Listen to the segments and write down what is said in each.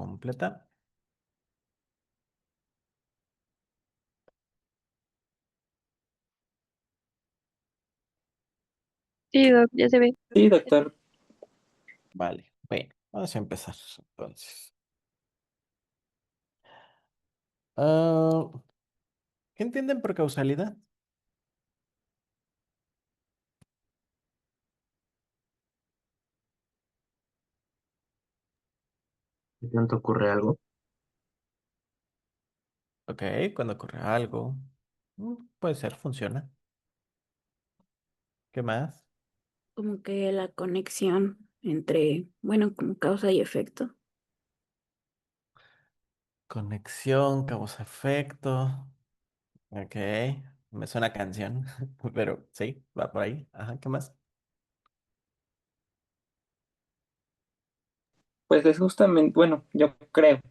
completa. Sí, Doc, ya se ve. Sí, doctor. Vale, bueno, vamos a empezar entonces. Ah, ¿Qué entienden por causalidad? ¿De pronto ocurre algo? Ok, cuando ocurre algo, puede ser, funciona. ¿Qué más? Como que la conexión entre, bueno, como causa y efecto. Conexión, causa-efecto. Ok, me suena a canción, pero sí, va por ahí. Ajá, ¿qué más? Pues es justamente, bueno, yo creo,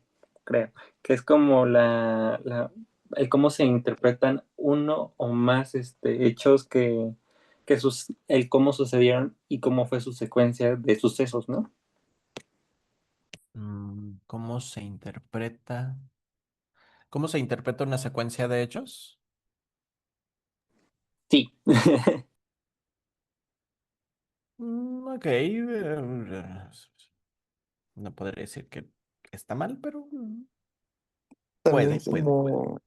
que es como el cómo se interpretan uno o más hechos el cómo sucedieron y cómo fue su secuencia de sucesos, ¿no? ¿Cómo se interpreta? ¿Cómo se interpreta una secuencia de hechos? Sí. Ok, no podría decir que está mal, pero También puede. como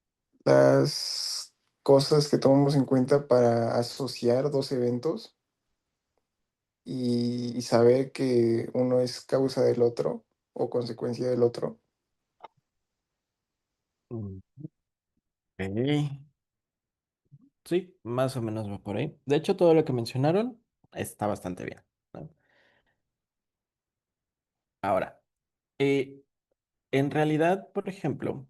las cosas que tomamos en cuenta para asociar dos eventos y saber que uno es causa del otro o consecuencia del otro. Mm, ok. Sí, más o menos va por ahí. De hecho, todo lo que mencionaron está bastante bien, ¿no? Ahora, eh, en realidad, por ejemplo,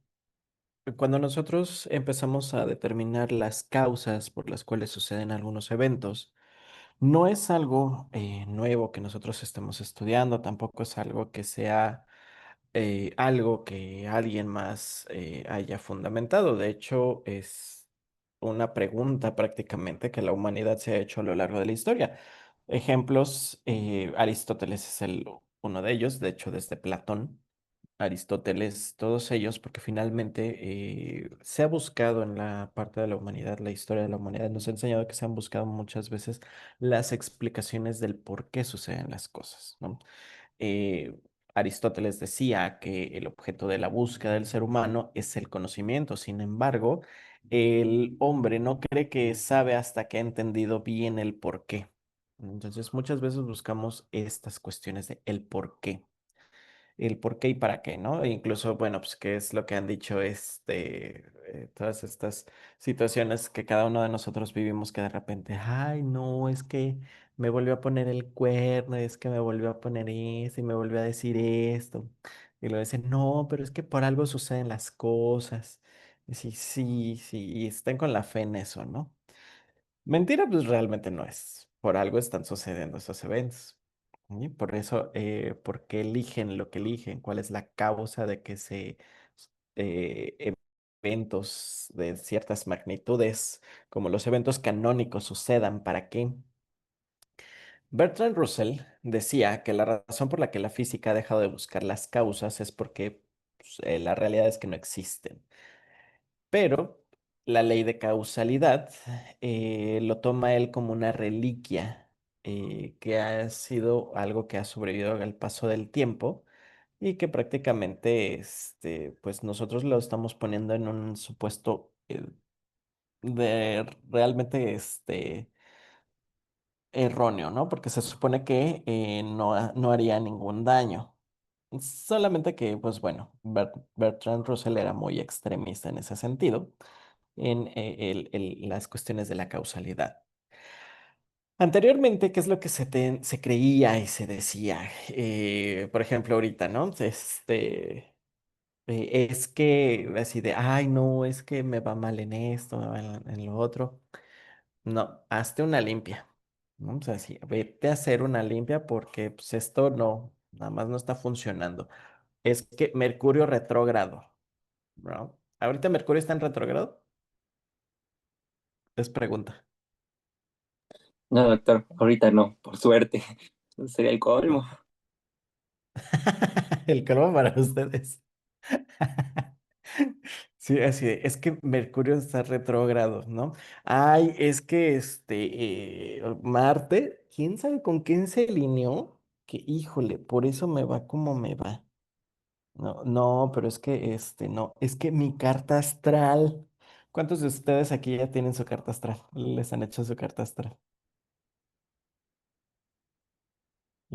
cuando nosotros empezamos a determinar las causas por las cuales suceden algunos eventos, no es algo nuevo que nosotros estemos estudiando, tampoco es algo que sea algo que alguien más haya fundamentado. De hecho, es una pregunta prácticamente que la humanidad se ha hecho a lo largo de la historia. Ejemplos, Aristóteles es uno de ellos, de hecho, desde Platón. Aristóteles, todos ellos, porque finalmente se ha buscado en la parte de la humanidad, la historia de la humanidad nos ha enseñado que se han buscado muchas veces las explicaciones del por qué suceden las cosas, ¿no? eh, Aristóteles decía que el objeto de la búsqueda del ser humano es el conocimiento. Sin embargo, el hombre no cree que sabe hasta que ha entendido bien el por qué. Entonces, muchas veces buscamos estas cuestiones de el por qué y para qué, ¿no? E incluso, bueno, pues qué es lo que han dicho todas estas situaciones que cada uno de nosotros vivimos que de repente, ay, no, es que me volvió a poner el cuerno, es que me volvió a poner esto y me volvió a decir esto. Y luego dicen, no, pero es que por algo suceden las cosas. Y sí, sí, sí, y estén con la fe en eso, ¿no? Mentira, pues realmente no es. Por algo están sucediendo esos eventos. Y por eso, ¿por qué eligen lo que eligen? ¿Cuál es la causa de que eventos de ciertas magnitudes, como los eventos canónicos, sucedan? ¿Para qué? Bertrand Russell decía que la razón por la que la física ha dejado de buscar las causas es porque pues, la realidad es que no existen. Pero la ley de causalidad lo toma él como una reliquia que ha sido algo que ha sobrevivido al paso del tiempo y que prácticamente pues nosotros lo estamos poniendo en un supuesto de realmente erróneo, ¿no? Porque se supone que no haría ningún daño. Solamente que, pues bueno, Bertrand Russell era muy extremista en ese sentido en las cuestiones de la causalidad. Anteriormente, ¿qué es lo que se creía y se decía? Por ejemplo, ahorita, ¿no? Es que así de, ay, no, es que me va mal en esto, me va en lo otro. No, hazte una limpia. ¿No? O sea, sí, vete a hacer una limpia porque pues, esto no, nada más no está funcionando. Es que Mercurio retrógrado, ¿no? ¿Ahorita Mercurio está en retrógrado? Es pregunta. No, doctor, ahorita no, por suerte. Sería el colmo. El colmo para ustedes. Sí, así es que Mercurio está retrógrado, ¿no? Ay, es que Marte, quién sabe con quién se alineó, que híjole, por eso me va como me va. No, no, pero es que no, es que mi carta astral. ¿Cuántos de ustedes aquí ya tienen su carta astral? ¿Les han hecho su carta astral?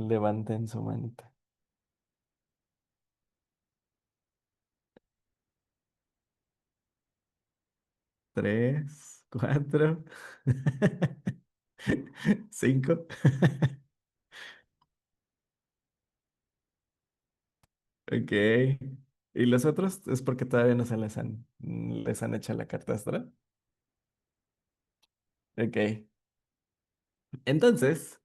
Levanten su manita. Tres, cuatro, cinco. Ok. ¿Y los otros es porque todavía no se les han hecho la carta astral? Ok. Entonces,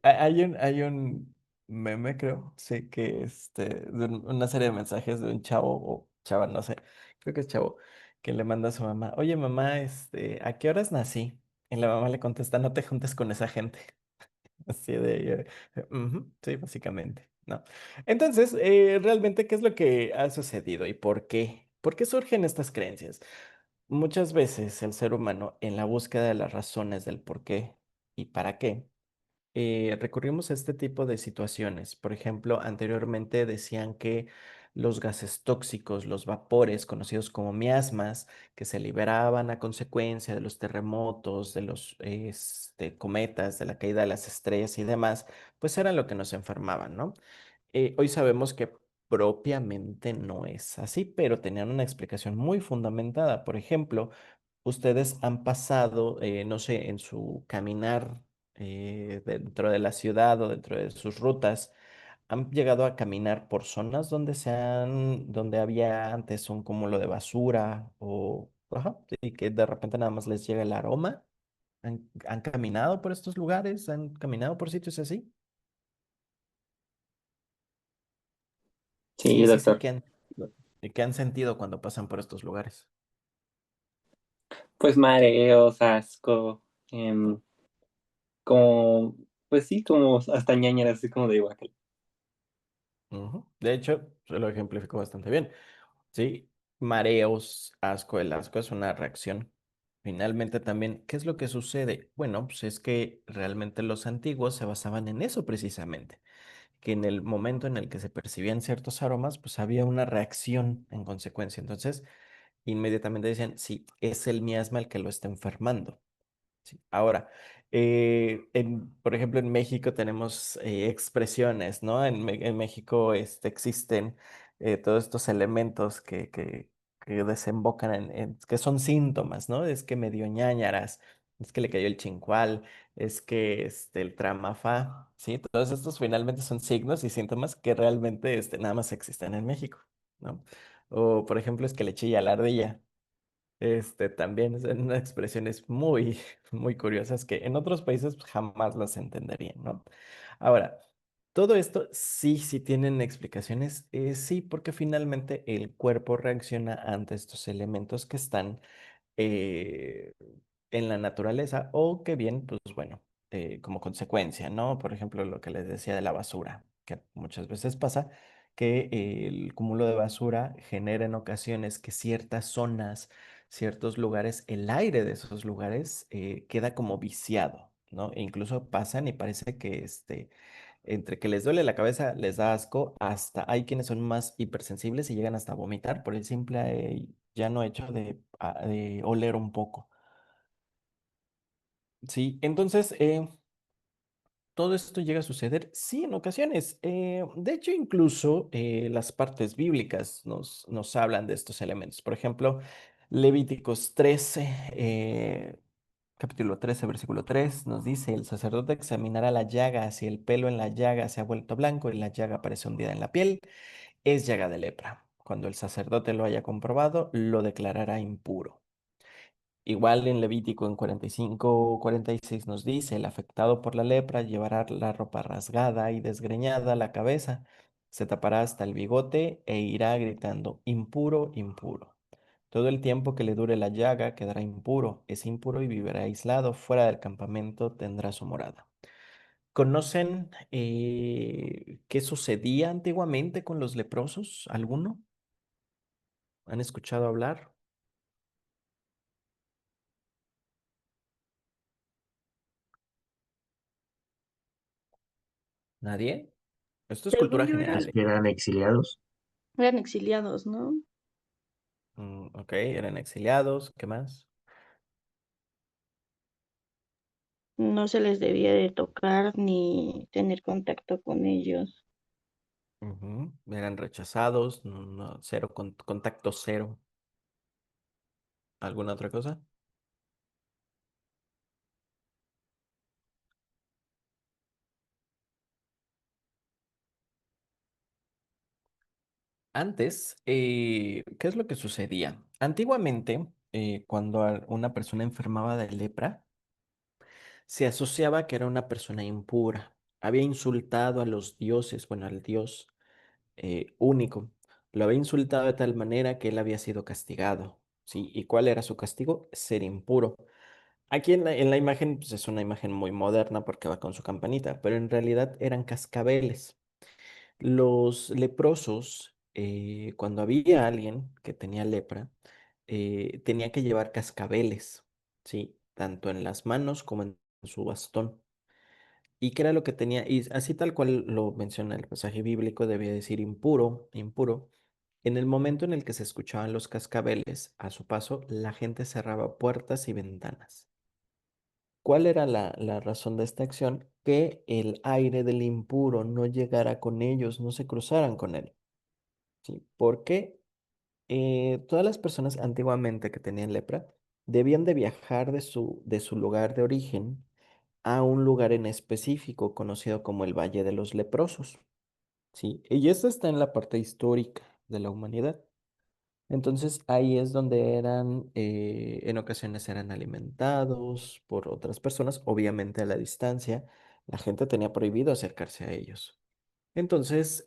hay un meme, creo, sí, que una serie de mensajes de un chavo o chava, no sé, creo que es chavo, que le manda a su mamá, oye mamá, ¿a qué horas nací? Y la mamá le contesta, no te juntes con esa gente. Así de, "Ujú, sí, básicamente, ¿no? Entonces, realmente, ¿qué es lo que ha sucedido y por qué? ¿Por qué surgen estas creencias? Muchas veces el ser humano, en la búsqueda de las razones del por qué y para qué, recurrimos a este tipo de situaciones. Por ejemplo, anteriormente decían que los gases tóxicos, los vapores, conocidos como miasmas, que se liberaban a consecuencia de los terremotos, de los cometas, de la caída de las estrellas y demás, pues eran lo que nos enfermaban, ¿no? Hoy sabemos que propiamente no es así, pero tenían una explicación muy fundamentada. Por ejemplo, ustedes han pasado, no sé, en su caminar dentro de la ciudad o dentro de sus rutas, han llegado a caminar por zonas donde había antes un cúmulo de basura o, ajá, y que de repente nada más les llega el aroma. Han caminado por estos lugares? ¿Han caminado por sitios así? Sí, Sí, sí, sí, doctor. ¿qué han sentido cuando pasan por estos lugares? Pues mareos, asco, como, pues sí, como hasta ñañaras, así como de guacala. Ujú. De hecho, se lo ejemplifico bastante bien. Sí, mareos, asco, el asco es una reacción. Finalmente también, ¿qué es lo que sucede? Bueno, pues es que realmente los antiguos se basaban en eso precisamente, que en el momento en el que se percibían ciertos aromas, pues había una reacción en consecuencia. Entonces, inmediatamente decían, sí, es el miasma el que lo está enfermando. Sí. Ahora, por ejemplo, en México tenemos expresiones, ¿no? En México existen todos estos elementos que desembocan que son síntomas, ¿no? Es que me dio ñáñaras, es que le cayó el chincual, es que el tramafá, ¿sí? Todos estos finalmente son signos y síntomas que realmente nada más existen en México, ¿no? O, por ejemplo, es que le chilla la ardilla. También son unas expresiones muy, muy curiosas que en otros países pues, jamás las entenderían, ¿no? Ahora, todo esto sí, sí tienen explicaciones, sí, porque finalmente el cuerpo reacciona ante estos elementos que están eh, en la naturaleza o que bien, pues bueno, como consecuencia, ¿no? Por ejemplo, lo que les decía de la basura, que muchas veces pasa que el cúmulo de basura genera en ocasiones que ciertas zonas, ciertos lugares, el aire de esos lugares queda como viciado, ¿no? E incluso pasan y parece que entre que les duele la cabeza, les da asco, hasta hay quienes son más hipersensibles y llegan hasta a vomitar por el simple ya no hecho de oler un poco. Sí, entonces, todo esto llega a suceder, sí, en ocasiones. De hecho, incluso las partes bíblicas nos hablan de estos elementos. Por ejemplo, Levíticos 13, capítulo 13, versículo 3, nos dice, el sacerdote examinará la llaga, si el pelo en la llaga se ha vuelto blanco y la llaga aparece hundida en la piel, es llaga de lepra. Cuando el sacerdote lo haya comprobado, lo declarará impuro. Igual en Levítico en 45 46 nos dice, el afectado por la lepra llevará la ropa rasgada y desgreñada la cabeza, se tapará hasta el bigote e irá gritando, impuro, impuro. Todo el tiempo que le dure la llaga quedará impuro, es impuro y vivirá aislado, fuera del campamento tendrá su morada. ¿Conocen qué sucedía antiguamente con los leprosos? ¿Alguno? ¿Han escuchado hablar? ¿Nadie? Esto es Según cultura yo general. Pues que eran exiliados. Eran exiliados, ¿no? Ok, eran exiliados. ¿Qué más? No se les debía de tocar ni tener contacto con ellos. Ujú, eran rechazados. Cero, contacto cero. ¿Alguna otra cosa? Antes, ¿qué es lo que sucedía? Antiguamente, cuando una persona enfermaba de lepra, se asociaba que era una persona impura. Había insultado a los dioses, bueno, al dios único. Lo había insultado de tal manera que él había sido castigado. ¿Sí? ¿Y cuál era su castigo? Ser impuro. Aquí en la imagen, pues es una imagen muy moderna porque va con su campanita, pero en realidad eran cascabeles. Los leprosos, cuando había alguien que tenía lepra, tenía que llevar cascabeles, ¿sí? Tanto en las manos como en su bastón. ¿Y qué era lo que tenía? Y así tal cual lo menciona el pasaje bíblico, debía decir impuro, impuro. En el momento en el que se escuchaban los cascabeles, a su paso, la gente cerraba puertas y ventanas. ¿Cuál era la razón de esta acción? Que el aire del impuro no llegara con ellos, no se cruzaran con él. ¿Sí? Porque todas las personas antiguamente que tenían lepra debían de viajar de su lugar de origen a un lugar en específico conocido como el Valle de los Leprosos. ¿Sí? Y esto está en la parte histórica de la humanidad. Entonces ahí es donde en ocasiones eran alimentados por otras personas, obviamente a la distancia. La gente tenía prohibido acercarse a ellos. Entonces,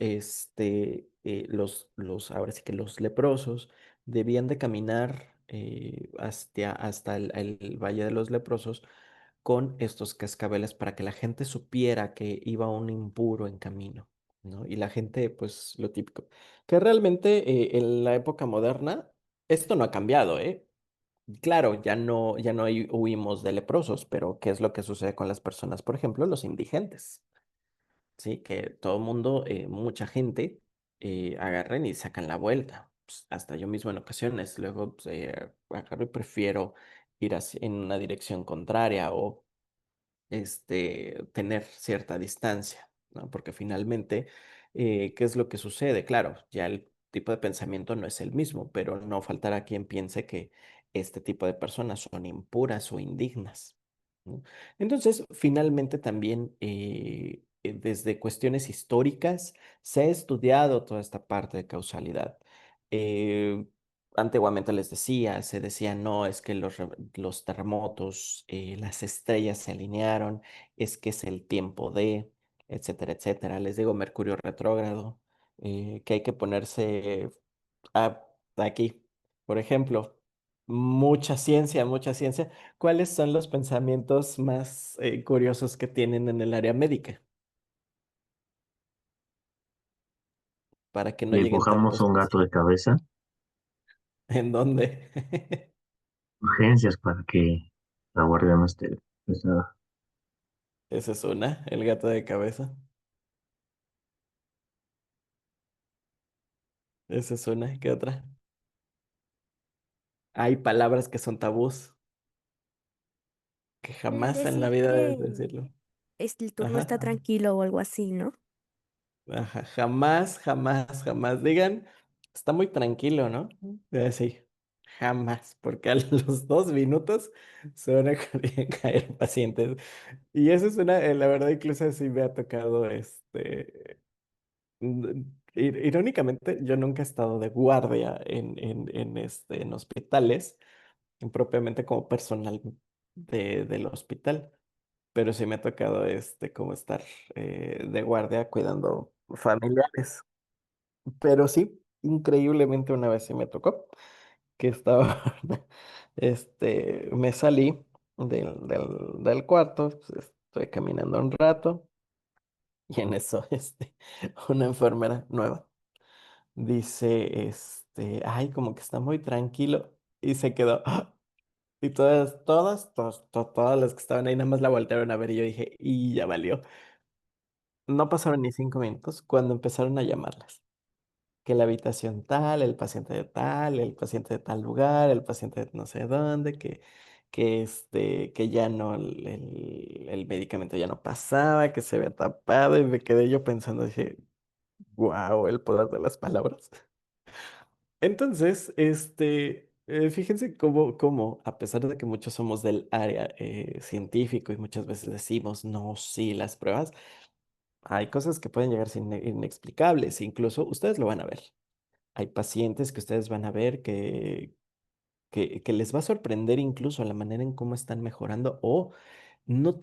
ahora sí que los leprosos debían de caminar hasta el Valle de los Leprosos con estos cascabeles para que la gente supiera que iba un impuro en camino, ¿no? Y la gente, pues, lo típico. Que realmente en la época moderna, esto no ha cambiado, ¿eh? Claro, ya no huimos de leprosos, pero ¿qué es lo que sucede con las personas? Por ejemplo, los indigentes. Sí, que todo mundo, mucha gente, agarren y sacan la vuelta. Pues, hasta yo mismo en ocasiones, luego pues, agarro y prefiero ir en una dirección contraria o tener cierta distancia, ¿no? Porque finalmente, ¿qué es lo que sucede? Claro, ya el tipo de pensamiento no es el mismo, pero no faltará quien piense que este tipo de personas son impuras o indignas, ¿no? Entonces, finalmente también, desde cuestiones históricas, se ha estudiado toda esta parte de causalidad. Eh, Antiguamente se decía, no, es que los terremotos, las estrellas se alinearon, es que es el tiempo de, etcétera, etcétera. Les digo, Mercurio retrógrado, que hay que ponerse a- aquí. Por ejemplo, mucha ciencia, mucha ciencia. ¿Cuáles son los pensamientos más curiosos que tienen en el área médica? Para que no Le lleguen empujamos a tantos. un gato de cabeza, ¿En dónde? urgencias para que la guardia no esté pesada. Esa es una, el gato de cabeza. Esa es una. ¿Qué otra? Hay palabras que son tabús, que jamás en la Decir vida debes que decirlo. el turno está Ajá, tranquilo o algo así, ¿no? ajá, jamás, jamás, jamás. Digan, está muy tranquilo, ¿no? Sí, jamás, porque a los 2 minutos se van a caer pacientes. Y eso es la verdad, incluso sí me ha tocado, irónicamente, yo nunca he estado de guardia en hospitales, propiamente como personal del hospital. Pero sí me ha tocado como estar de guardia cuidando familiares. Pero sí, increíblemente una vez sí me tocó que estaba, me salí del cuarto, pues, estoy caminando un rato Y en eso, una enfermera nueva dice, ay, como que está muy tranquilo. Y se quedó. Y todas las que estaban ahí nada más la voltearon a ver y yo dije, y ya valió. No pasaron ni 5 minutos cuando empezaron a llamarlas. Que la habitación tal, el paciente de tal, el paciente de tal lugar, el paciente de no sé dónde, que ya no, el medicamento ya no pasaba, que se había tapado y me quedé yo pensando, dije, wow, el poder de las palabras. Entonces, fíjense cómo, a pesar de que muchos somos del área científico y muchas veces decimos, no, sí, las pruebas, hay cosas que pueden llegar a ser inexplicables, incluso ustedes lo van a ver. Hay pacientes que ustedes van a ver que les va a sorprender incluso la manera en cómo están mejorando o no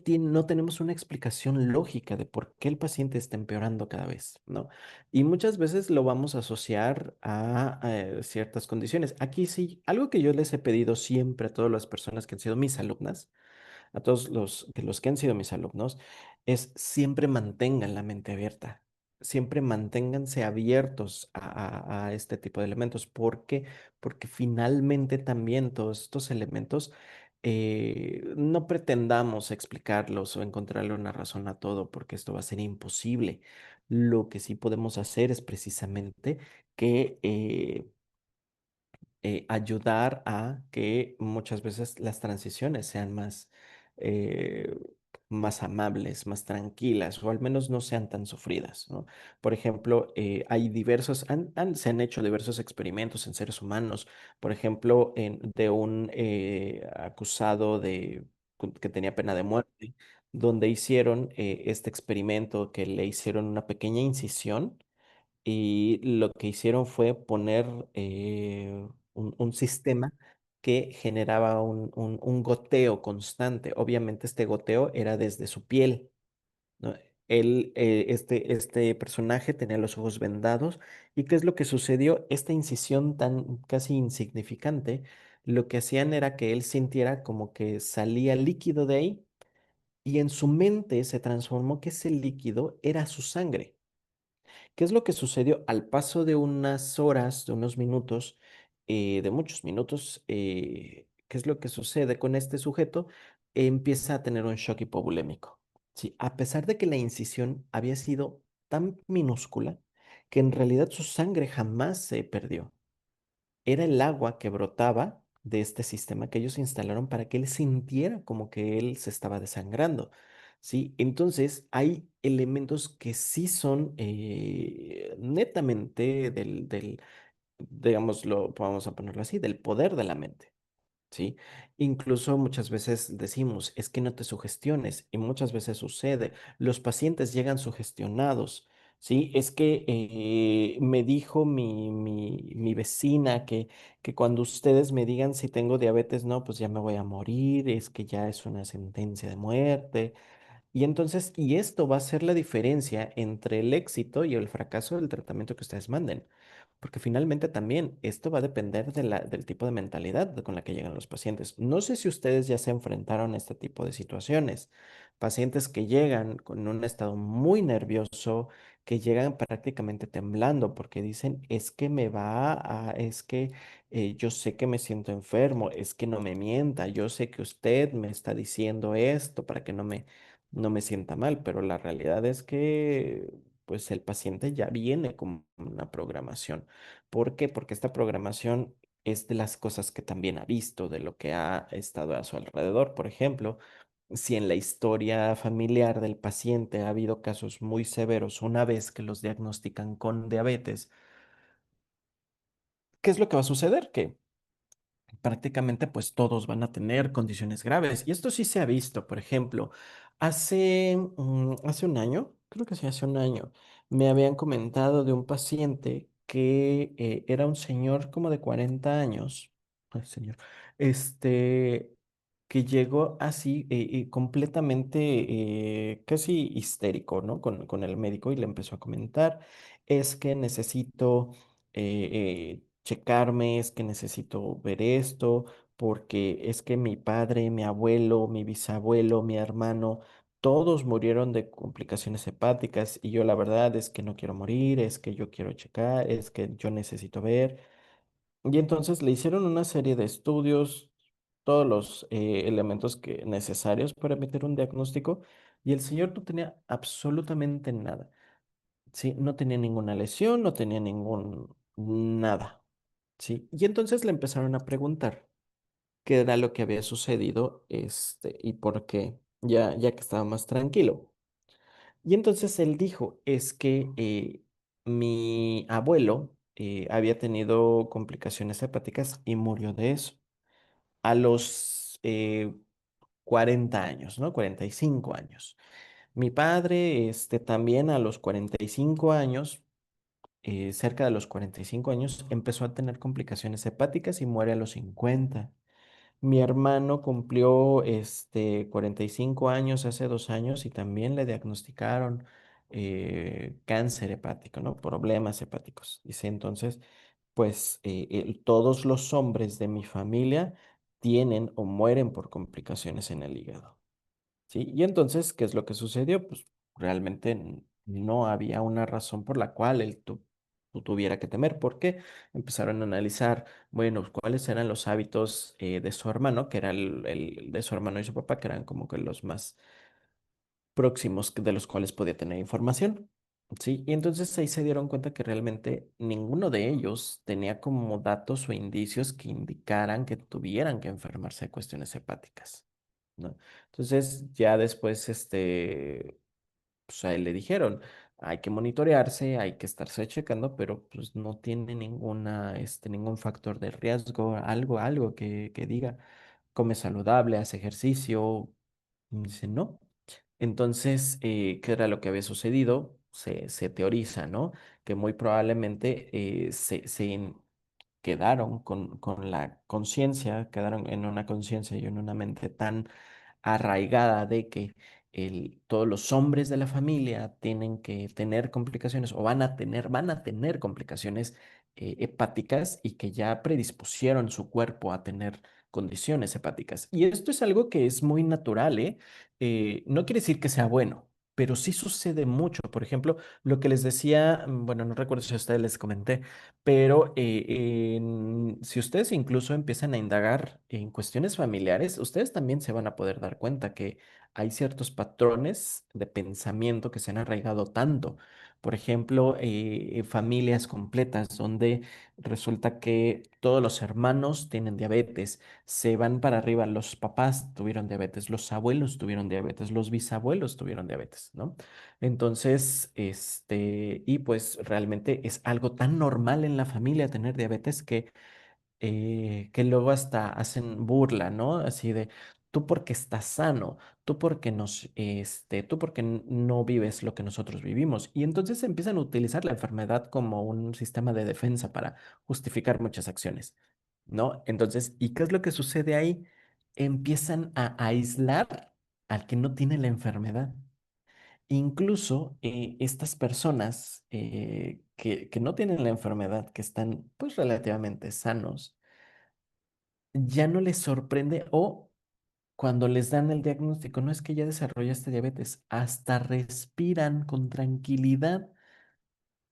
tenemos una explicación lógica de por qué el paciente está empeorando cada vez, ¿no? Y muchas veces lo vamos a asociar a, ciertas condiciones. Aquí sí, algo que yo les he pedido siempre a todas las personas que han sido mis alumnas, a todos los que han sido mis alumnos, es siempre mantengan la mente abierta. Siempre manténganse abiertos a este tipo de elementos. ¿Por qué? Porque finalmente también todos estos elementos no pretendamos explicarlos o encontrarle una razón a todo, porque esto va a ser imposible. Lo que sí podemos hacer es precisamente que ayudar a que muchas veces las transiciones sean eh, más amables, más tranquilas, o al menos no sean tan sufridas, ¿no? Por ejemplo, hay se han hecho diversos experimentos en seres humanos, por ejemplo, de un acusado que tenía pena de muerte, donde hicieron este experimento que le hicieron una pequeña incisión y lo que hicieron fue poner un sistema que generaba un goteo constante. Obviamente este goteo era desde su piel, ¿no? Este personaje tenía los ojos vendados. ¿Y qué es lo que sucedió? Esta incisión tan casi insignificante, lo que hacían era que él sintiera como que salía líquido de ahí y en su mente se transformó que ese líquido era su sangre. ¿Qué es lo que sucedió al paso de unas horas, de unos minutos, de muchos minutos? ¿Qué es lo que sucede con este sujeto? Empieza a tener un shock hipovolémico. Sí, a pesar de que la incisión había sido tan minúscula que en realidad su sangre jamás se perdió. Era el agua que brotaba de este sistema que ellos instalaron para que él sintiera como que él se estaba desangrando. ¿Sí? Entonces, hay elementos que sí son netamente digámoslo, vamos a ponerlo así, del poder de la mente. ¿Sí? Incluso muchas veces decimos, es que no te sugestiones, y muchas veces sucede. Los pacientes llegan sugestionados, ¿sí? Es que me dijo mi vecina que cuando ustedes me digan si tengo diabetes, no, pues ya me voy a morir, es que ya es una sentencia de muerte. Y entonces, y esto va a ser la diferencia entre el éxito y el fracaso del tratamiento que ustedes manden. Porque finalmente también esto va a depender del tipo de mentalidad con la que llegan los pacientes. No sé si ustedes ya se enfrentaron a este tipo de situaciones. Pacientes que llegan con un estado muy nervioso, que llegan prácticamente temblando porque dicen, es que es que yo sé que me siento enfermo, es que no me mienta, yo sé que usted me está diciendo esto para que no me sienta mal, pero la realidad es que pues el paciente ya viene con una programación. ¿Por qué? Porque esta programación es de las cosas que también ha visto, de lo que ha estado a su alrededor. Por ejemplo, si en la historia familiar del paciente ha habido casos muy severos una vez que los diagnostican con diabetes, ¿qué es lo que va a suceder? Que prácticamente pues todos van a tener condiciones graves. Y esto sí se ha visto, por ejemplo, hace un año, creo que sí, hace un año, me habían comentado de un paciente que era un señor como de 40 años, ay señor, este, que llegó así completamente casi histérico, ¿no? Con el médico y le empezó a comentar, es que necesito checarme, es que necesito ver esto, porque es que mi padre, mi abuelo, mi bisabuelo, mi hermano todos murieron de complicaciones hepáticas y yo la verdad es que no quiero morir, es que yo quiero checar, es que yo necesito ver. Y entonces le hicieron una serie de estudios, todos los elementos necesarios para emitir un diagnóstico y el señor no tenía absolutamente nada. Sí, no tenía ninguna lesión, no tenía ningún nada. Sí, y entonces le empezaron a preguntar qué era lo que había sucedido, y por qué, ya que estaba más tranquilo. Y entonces él dijo, es que mi abuelo había tenido complicaciones hepáticas y murió de eso a los 40 años, ¿no? 45 años. Mi padre, también a los 45 años, cerca de los 45 años, empezó a tener complicaciones hepáticas y muere a los 50. Mi hermano cumplió 45 años hace 2 años y también le diagnosticaron cáncer hepático, ¿no? Problemas hepáticos. Dice entonces, pues todos los hombres de mi familia tienen o mueren por complicaciones en el hígado. ¿Sí? Y entonces, ¿qué es lo que sucedió? Pues realmente no había una razón por la cual tuviera que temer. ¿Por qué? Empezaron a analizar, bueno, cuáles eran los hábitos de su hermano, que era el de su hermano y su papá, que eran como que los más próximos de los cuales podía tener información. Sí, y entonces ahí se dieron cuenta que realmente ninguno de ellos tenía como datos o indicios que indicaran que tuvieran que enfermarse de cuestiones hepáticas, ¿no? Entonces ya después, pues a él le dijeron, hay que monitorearse, hay que estarse checando, pero pues no tiene ningún factor de riesgo, algo que diga, come saludable, hace ejercicio. Y dice, no. Entonces, ¿qué era lo que había sucedido? Se teoriza, ¿no? Que muy probablemente quedaron con la conciencia, quedaron en una conciencia y en una mente tan arraigada de que todos los hombres de la familia tienen que tener complicaciones o van a tener complicaciones hepáticas y que ya predispusieron su cuerpo a tener condiciones hepáticas. Y esto es algo que es muy natural, ¿eh? No quiere decir que sea bueno. Pero sí sucede mucho. Por ejemplo, lo que les decía, bueno, no recuerdo si a ustedes les comenté, pero si ustedes incluso empiezan a indagar en cuestiones familiares, ustedes también se van a poder dar cuenta que hay ciertos patrones de pensamiento que se han arraigado tanto. Por ejemplo, familias completas donde resulta que todos los hermanos tienen diabetes, se van para arriba, los papás tuvieron diabetes, los abuelos tuvieron diabetes, los bisabuelos tuvieron diabetes, ¿no? Entonces, y pues realmente es algo tan normal en la familia tener diabetes que luego hasta hacen burla, ¿no? Así de, tú porque estás sano, tú porque no vives lo que nosotros vivimos. Y entonces empiezan a utilizar la enfermedad como un sistema de defensa para justificar muchas acciones, ¿no? Entonces, ¿y qué es lo que sucede ahí? Empiezan a aislar al que no tiene la enfermedad. Incluso estas personas que no tienen la enfermedad, que están pues relativamente sanos, ya no les sorprende o cuando les dan el diagnóstico, no es que ya desarrollaste diabetes, hasta respiran con tranquilidad.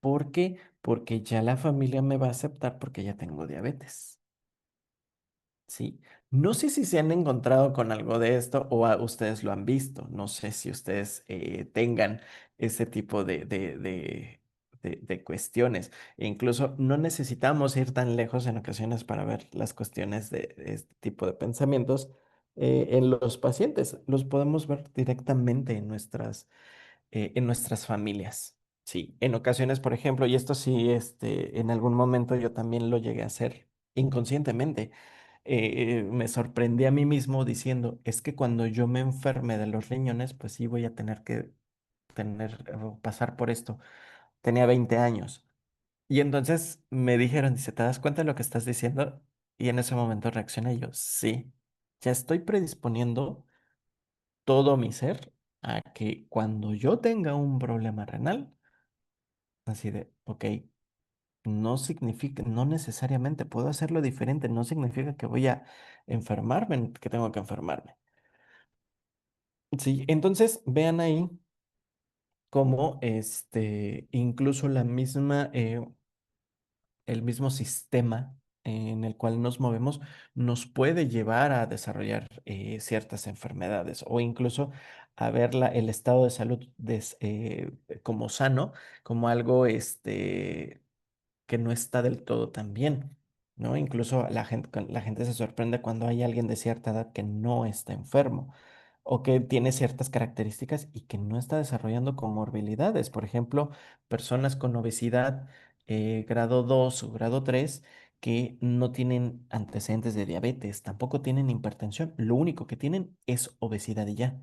¿Por qué? Porque ya la familia me va a aceptar porque ya tengo diabetes. Sí, no sé si se han encontrado con algo de esto o ustedes lo han visto. No sé si ustedes tengan ese tipo de cuestiones. E incluso no necesitamos ir tan lejos en ocasiones para ver las cuestiones de este tipo de pensamientos en los pacientes. Los podemos ver directamente en nuestras familias. Sí, en ocasiones, por ejemplo, y esto sí, en algún momento yo también lo llegué a hacer inconscientemente. Me sorprendí a mí mismo diciendo, es que cuando yo me enferme de los riñones, pues sí voy a tener que pasar por esto. Tenía 20 años. Y entonces me dijeron, dice, ¿te das cuenta de lo que estás diciendo? Y en ese momento reaccioné yo, sí, ya estoy predisponiendo todo mi ser a que cuando yo tenga un problema renal, así de, ok, no significa, no necesariamente puedo hacerlo diferente, no significa que voy a enfermarme, que tengo que enfermarme. Sí, entonces vean ahí cómo incluso el mismo sistema en el cual nos movemos nos puede llevar a desarrollar ciertas enfermedades o incluso a ver el estado de salud como sano, como algo que no está del todo tan bien, ¿no? Incluso la gente se sorprende cuando hay alguien de cierta edad que no está enfermo o que tiene ciertas características y que no está desarrollando comorbilidades. Por ejemplo, personas con obesidad grado 2 o grado 3 que no tienen antecedentes de diabetes, tampoco tienen hipertensión, lo único que tienen es obesidad y ya.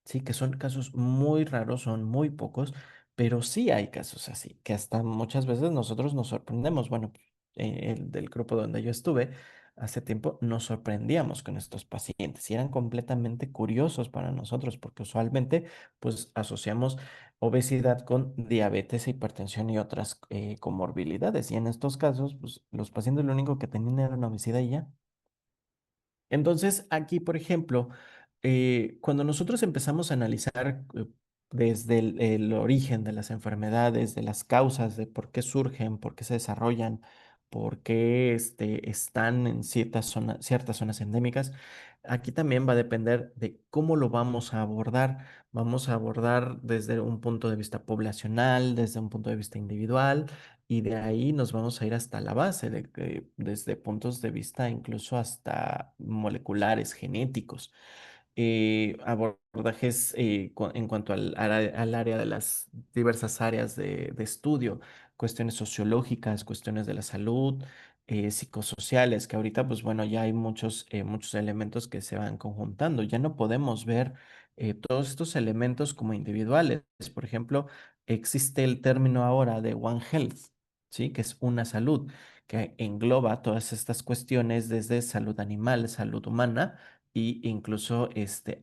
Sí, que son casos muy raros, son muy pocos, pero sí hay casos así, que hasta muchas veces nosotros nos sorprendemos. Bueno, el del grupo donde yo estuve hace tiempo, nos sorprendíamos con estos pacientes y eran completamente curiosos para nosotros, porque usualmente pues asociamos obesidad con diabetes, hipertensión y otras comorbilidades. Y en estos casos, pues los pacientes lo único que tenían era una obesidad y ya. Entonces, aquí, por ejemplo, cuando nosotros empezamos a analizar desde el origen de las enfermedades, de las causas, de por qué surgen, por qué se desarrollan, por qué están en ciertas zonas endémicas, aquí también va a depender de cómo lo vamos a abordar. Vamos a abordar desde un punto de vista poblacional, desde un punto de vista individual y de ahí nos vamos a ir hasta la base, desde puntos de vista incluso hasta moleculares, genéticos, abordajes en cuanto al área de las diversas áreas de estudio, cuestiones sociológicas, cuestiones de la salud, psicosociales, que ahorita, pues bueno, ya hay muchos elementos que se van conjuntando. Ya no podemos ver todos estos elementos como individuales. Por ejemplo, existe el término ahora de One Health, ¿sí? Que es una salud, que engloba todas estas cuestiones desde salud animal, salud humana y incluso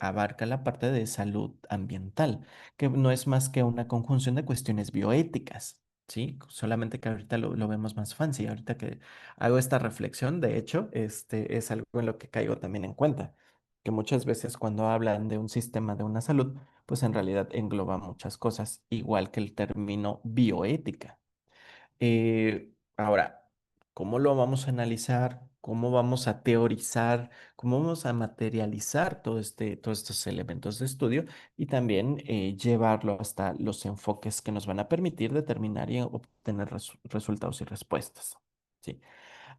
abarca la parte de salud ambiental, que no es más que una conjunción de cuestiones bioéticas, ¿sí? Solamente que ahorita lo vemos más fancy. Ahorita que hago esta reflexión, de hecho, es algo en lo que caigo también en cuenta, que muchas veces cuando hablan de un sistema de una salud, pues en realidad engloba muchas cosas, igual que el término bioética. Ahora, ¿cómo lo vamos a analizar? ¿Cómo vamos a teorizar? ¿Cómo vamos a materializar todos estos elementos de estudio? Y también llevarlo hasta los enfoques que nos van a permitir determinar y obtener resultados y respuestas. ¿Sí?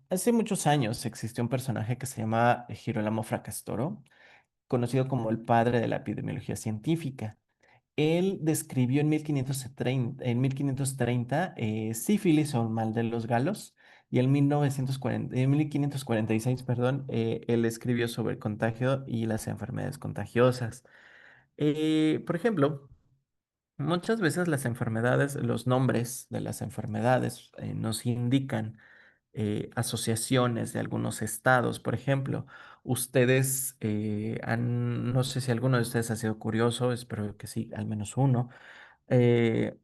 Hace muchos años existió un personaje que se llama Girolamo Fracastoro, conocido como el padre de la epidemiología científica. Él describió en 1530 sífilis o mal de los galos y en 1546, perdón, él escribió sobre el contagio y las enfermedades contagiosas. Por ejemplo, muchas veces las enfermedades, los nombres de las enfermedades nos indican asociaciones de algunos estados. Por ejemplo, no sé si alguno de ustedes ha sido curioso, espero que sí, al menos uno. Eh,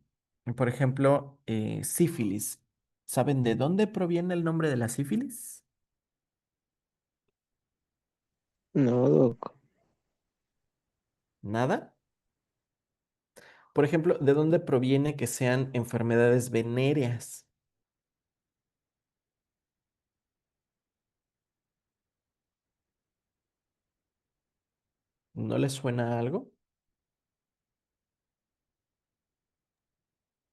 por ejemplo, sífilis. ¿Saben de dónde proviene el nombre de la sífilis? No, Doc. Nada. Por ejemplo, ¿de dónde proviene que sean enfermedades venéreas? ¿No les suena algo?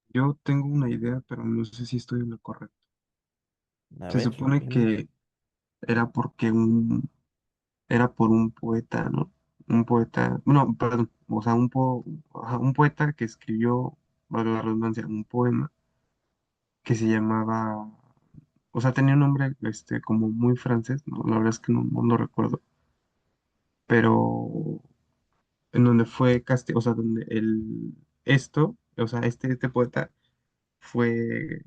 Yo tengo una idea, pero no sé si estoy en lo correcto. A Se ver, supone dime. que era porque era por un poeta, ¿no? Un poeta, no, perdón, o sea, ajá, un poeta que escribió, valga la redundancia, un poema que se llamaba, o sea, tenía un nombre, como muy francés, ¿no? La verdad es que no lo recuerdo, pero en donde fue castigado, o sea, donde o sea, este poeta fue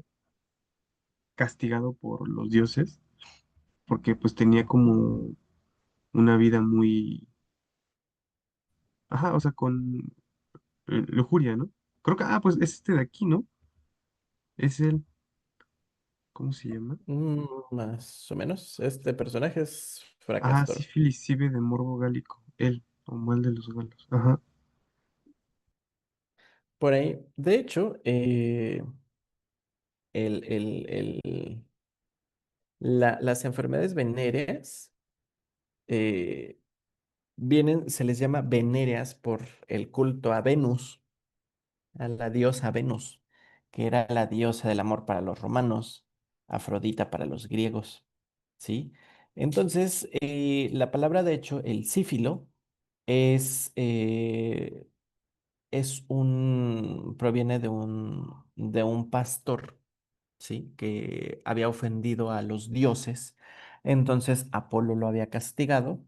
castigado por los dioses porque pues tenía como una vida muy, ajá, o sea, con lujuria, ¿no? Creo que, pues es este de aquí, ¿no? Es el, ¿cómo se llama? Más o menos. Este personaje es Ah, Fracastor. sífilis sibe de morbo gálico, él, o mal de los galos. Ajá. Por ahí, de hecho, el, el- el- las enfermedades venéreas eh, se les llama venéreas por el culto a Venus, a la diosa Venus, que era la diosa del amor para los romanos, Afrodita para los griegos, ¿sí? Entonces, la palabra, de hecho, el sífilo, es, eh, proviene de un pastor, ¿sí? Que había ofendido a los dioses. Entonces, Apolo lo había castigado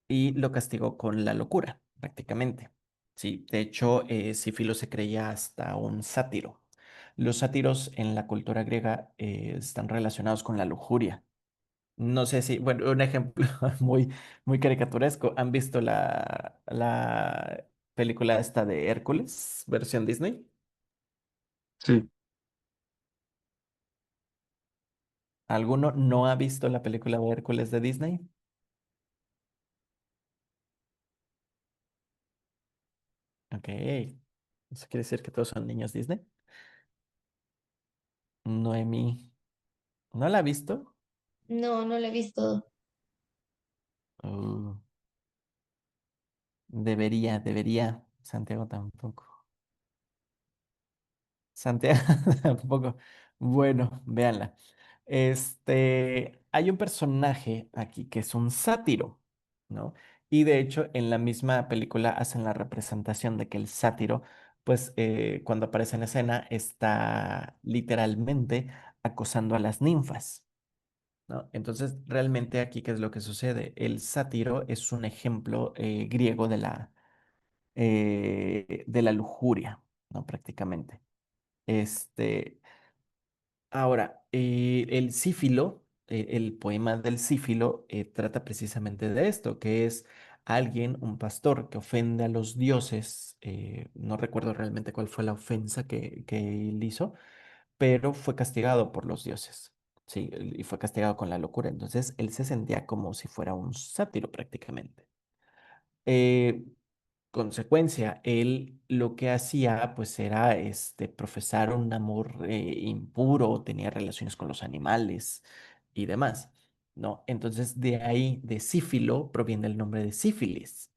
y lo castigó con la locura, prácticamente. Sí, de hecho, Sífilo se creía hasta un sátiro. Los sátiros en la cultura griega están relacionados con la lujuria. No sé si, bueno, un ejemplo muy, muy caricaturesco. ¿Han visto la película esta de Hércules, versión Disney? Sí, ¿Alguno no ha visto la película de Hércules de Disney? Ok. ¿Eso quiere decir que todos son niños Disney? Noemí, ¿no la ha visto? No, no la he visto. Uh, debería. Santiago tampoco. Santiago tampoco. Bueno, véanla. Hay un personaje aquí que es un sátiro, ¿no? Y de hecho, en la misma película hacen la representación de que el sátiro, pues cuando aparece en escena, está literalmente acosando a las ninfas, ¿no? Entonces, realmente aquí, ¿qué es lo que sucede? El sátiro es un ejemplo griego de la lujuria, ¿no? Prácticamente. Este, Ahora, el Sífilo, el poema del Sífilo, trata precisamente de esto, que es alguien, un pastor, que ofende a los dioses. No recuerdo realmente cuál fue la ofensa que él hizo, pero fue castigado por los dioses. Sí, y fue castigado con la locura. Entonces, él se sentía como si fuera un sátiro prácticamente. Eh, Consecuencia, él lo que hacía pues era profesar un amor impuro, tenía relaciones con los animales y demás, ¿no? Entonces de ahí, de sífilo, proviene el nombre de sífilis,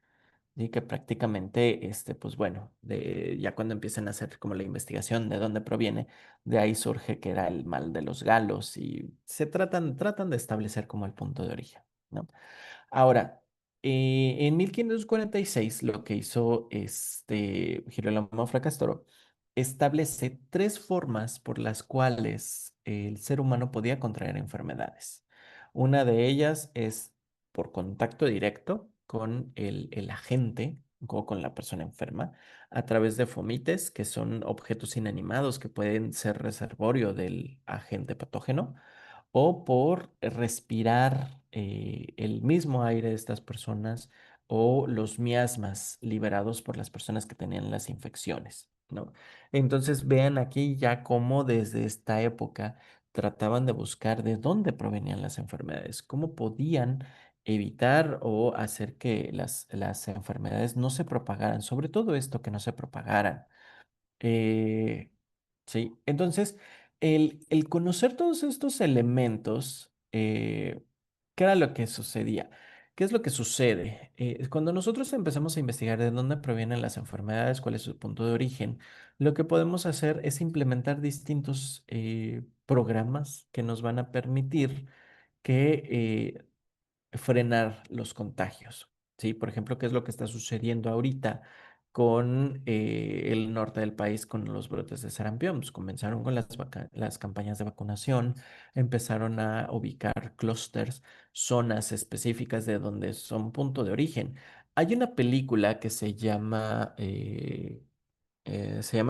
¿sí? Que prácticamente, pues bueno, ya cuando empiezan a hacer como la investigación de dónde proviene, de ahí surge que era el mal de los galos y tratan de establecer como el punto de origen, ¿no? Ahora, en 1546 lo que hizo Girolamo Fracastoro establece tres formas por las cuales el ser humano podía contraer enfermedades. Una de ellas es por contacto directo con el agente o con la persona enferma a través de fomites, que son objetos inanimados que pueden ser reservorio del agente patógeno o por respirar el mismo aire de estas personas o los miasmas liberados por las personas que tenían las infecciones, ¿no? Entonces vean aquí ya cómo desde esta época trataban de buscar de dónde provenían las enfermedades, cómo podían evitar o hacer que las enfermedades no se propagaran, sobre todo esto, que no se propagaran. Eh, sí, entonces, el conocer todos estos elementos, ¿qué era lo que sucedía? ¿Qué es lo que sucede? Cuando nosotros empezamos a investigar de dónde provienen las enfermedades, cuál es su punto de origen, lo que podemos hacer es implementar distintos programas que nos van a permitir que frenar los contagios, ¿sí? Por ejemplo, ¿qué es lo que está sucediendo ahorita con el norte del país con los brotes de sarampión? Pues comenzaron con las campañas de vacunación, empezaron a ubicar clústeres, zonas específicas de donde son punto de origen. Hay una película que se llama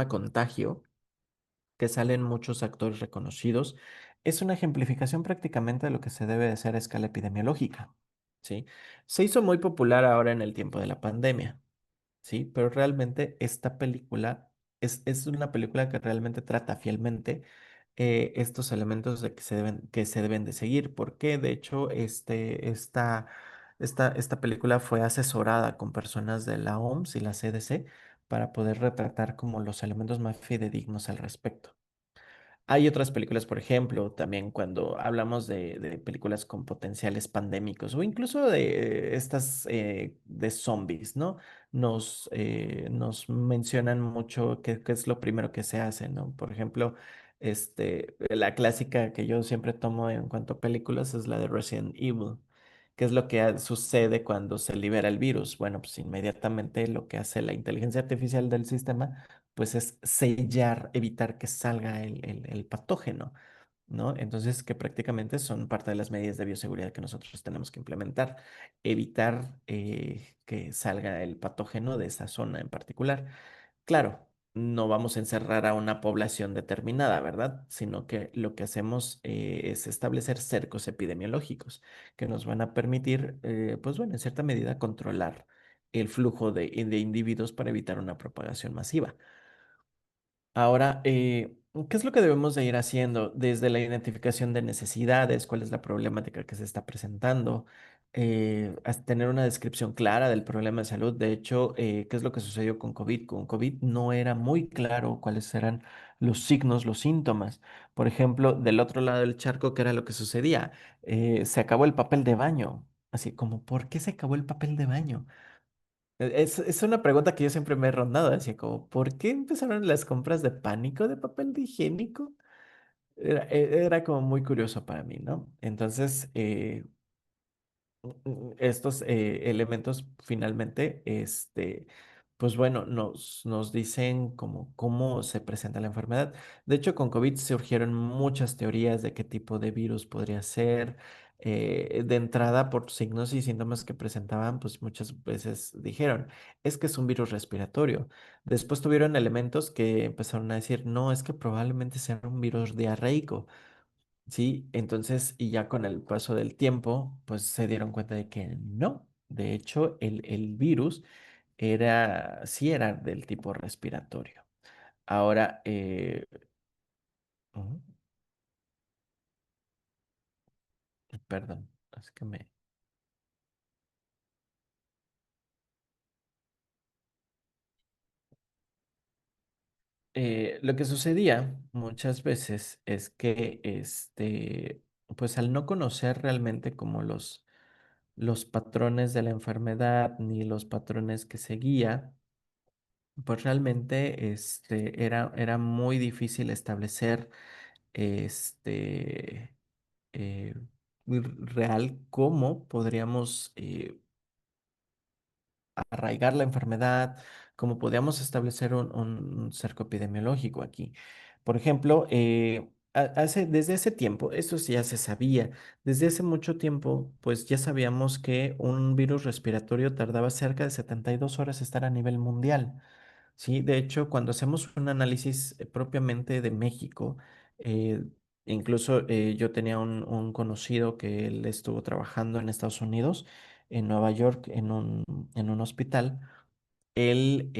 Contagio, que salen muchos actores reconocidos, es una ejemplificación prácticamente de lo que se debe de hacer a escala epidemiológica, ¿sí? Se hizo muy popular ahora en el tiempo de la pandemia, ¿sí? Pero realmente esta película es una película que realmente trata fielmente estos elementos de que se deben de seguir, porque de hecho esta película fue asesorada con personas de la OMS y la CDC para poder retratar como los elementos más fidedignos al respecto. Hay otras películas, por ejemplo, también cuando hablamos de películas con potenciales pandémicos o incluso de estas de zombies, ¿no? Nos mencionan mucho qué es lo primero que se hace, ¿no? Por ejemplo, la clásica que yo siempre tomo en cuanto a películas es la de Resident Evil. ¿Qué es lo que sucede cuando se libera el virus? Bueno, pues inmediatamente lo que hace la inteligencia artificial del sistema pues es sellar, evitar que salga el patógeno, ¿no? Entonces, que prácticamente son parte de las medidas de bioseguridad que nosotros tenemos que implementar, evitar que salga el patógeno de esa zona en particular. Claro, no vamos a encerrar a una población determinada, ¿verdad? Sino que lo que hacemos es establecer cercos epidemiológicos que nos van a permitir, pues bueno, en cierta medida controlar el flujo de individuos para evitar una propagación masiva. Ahora, ¿qué es lo que debemos de ir haciendo desde la identificación de necesidades? ¿Cuál es la problemática que se está presentando? Hasta tener una descripción clara del problema de salud. De hecho, ¿qué es lo que sucedió con COVID? Con COVID no era muy claro cuáles eran los signos, los síntomas. Por ejemplo, del otro lado del charco, ¿qué era lo que sucedía? Se acabó el papel de baño. Así como, ¿por qué se acabó el papel de baño? Es una pregunta que yo siempre me he rondado, decía como, ¿por qué empezaron las compras de pánico de papel de higiénico? Era como muy curioso para mí, ¿no? Entonces, estos elementos finalmente, pues bueno, nos dicen como cómo se presenta la enfermedad. De hecho, con COVID surgieron muchas teorías de qué tipo de virus podría ser. De entrada, por signos y síntomas que presentaban, pues muchas veces dijeron, es que es un virus respiratorio. Después tuvieron elementos que empezaron a decir, no, es que probablemente sea un virus diarreico. Sí, entonces, y ya con el paso del tiempo, pues se dieron cuenta de que no. De hecho, el virus sí era del tipo respiratorio. Ahora, ujú, perdón, es que lo que sucedía muchas veces es que, pues al no conocer realmente como los patrones de la enfermedad ni los patrones que seguía, pues realmente era muy difícil establecer este eh, real cómo podríamos arraigar la enfermedad, cómo podríamos establecer un cerco epidemiológico aquí. Por ejemplo, desde ese tiempo, eso sí ya se sabía, desde hace mucho tiempo, pues ya sabíamos que un virus respiratorio tardaba cerca de 72 horas estar a nivel mundial. Sí, de hecho, cuando hacemos un análisis propiamente de México, eh, incluso yo tenía un conocido que él estuvo trabajando en Estados Unidos, en Nueva York, en un hospital. Él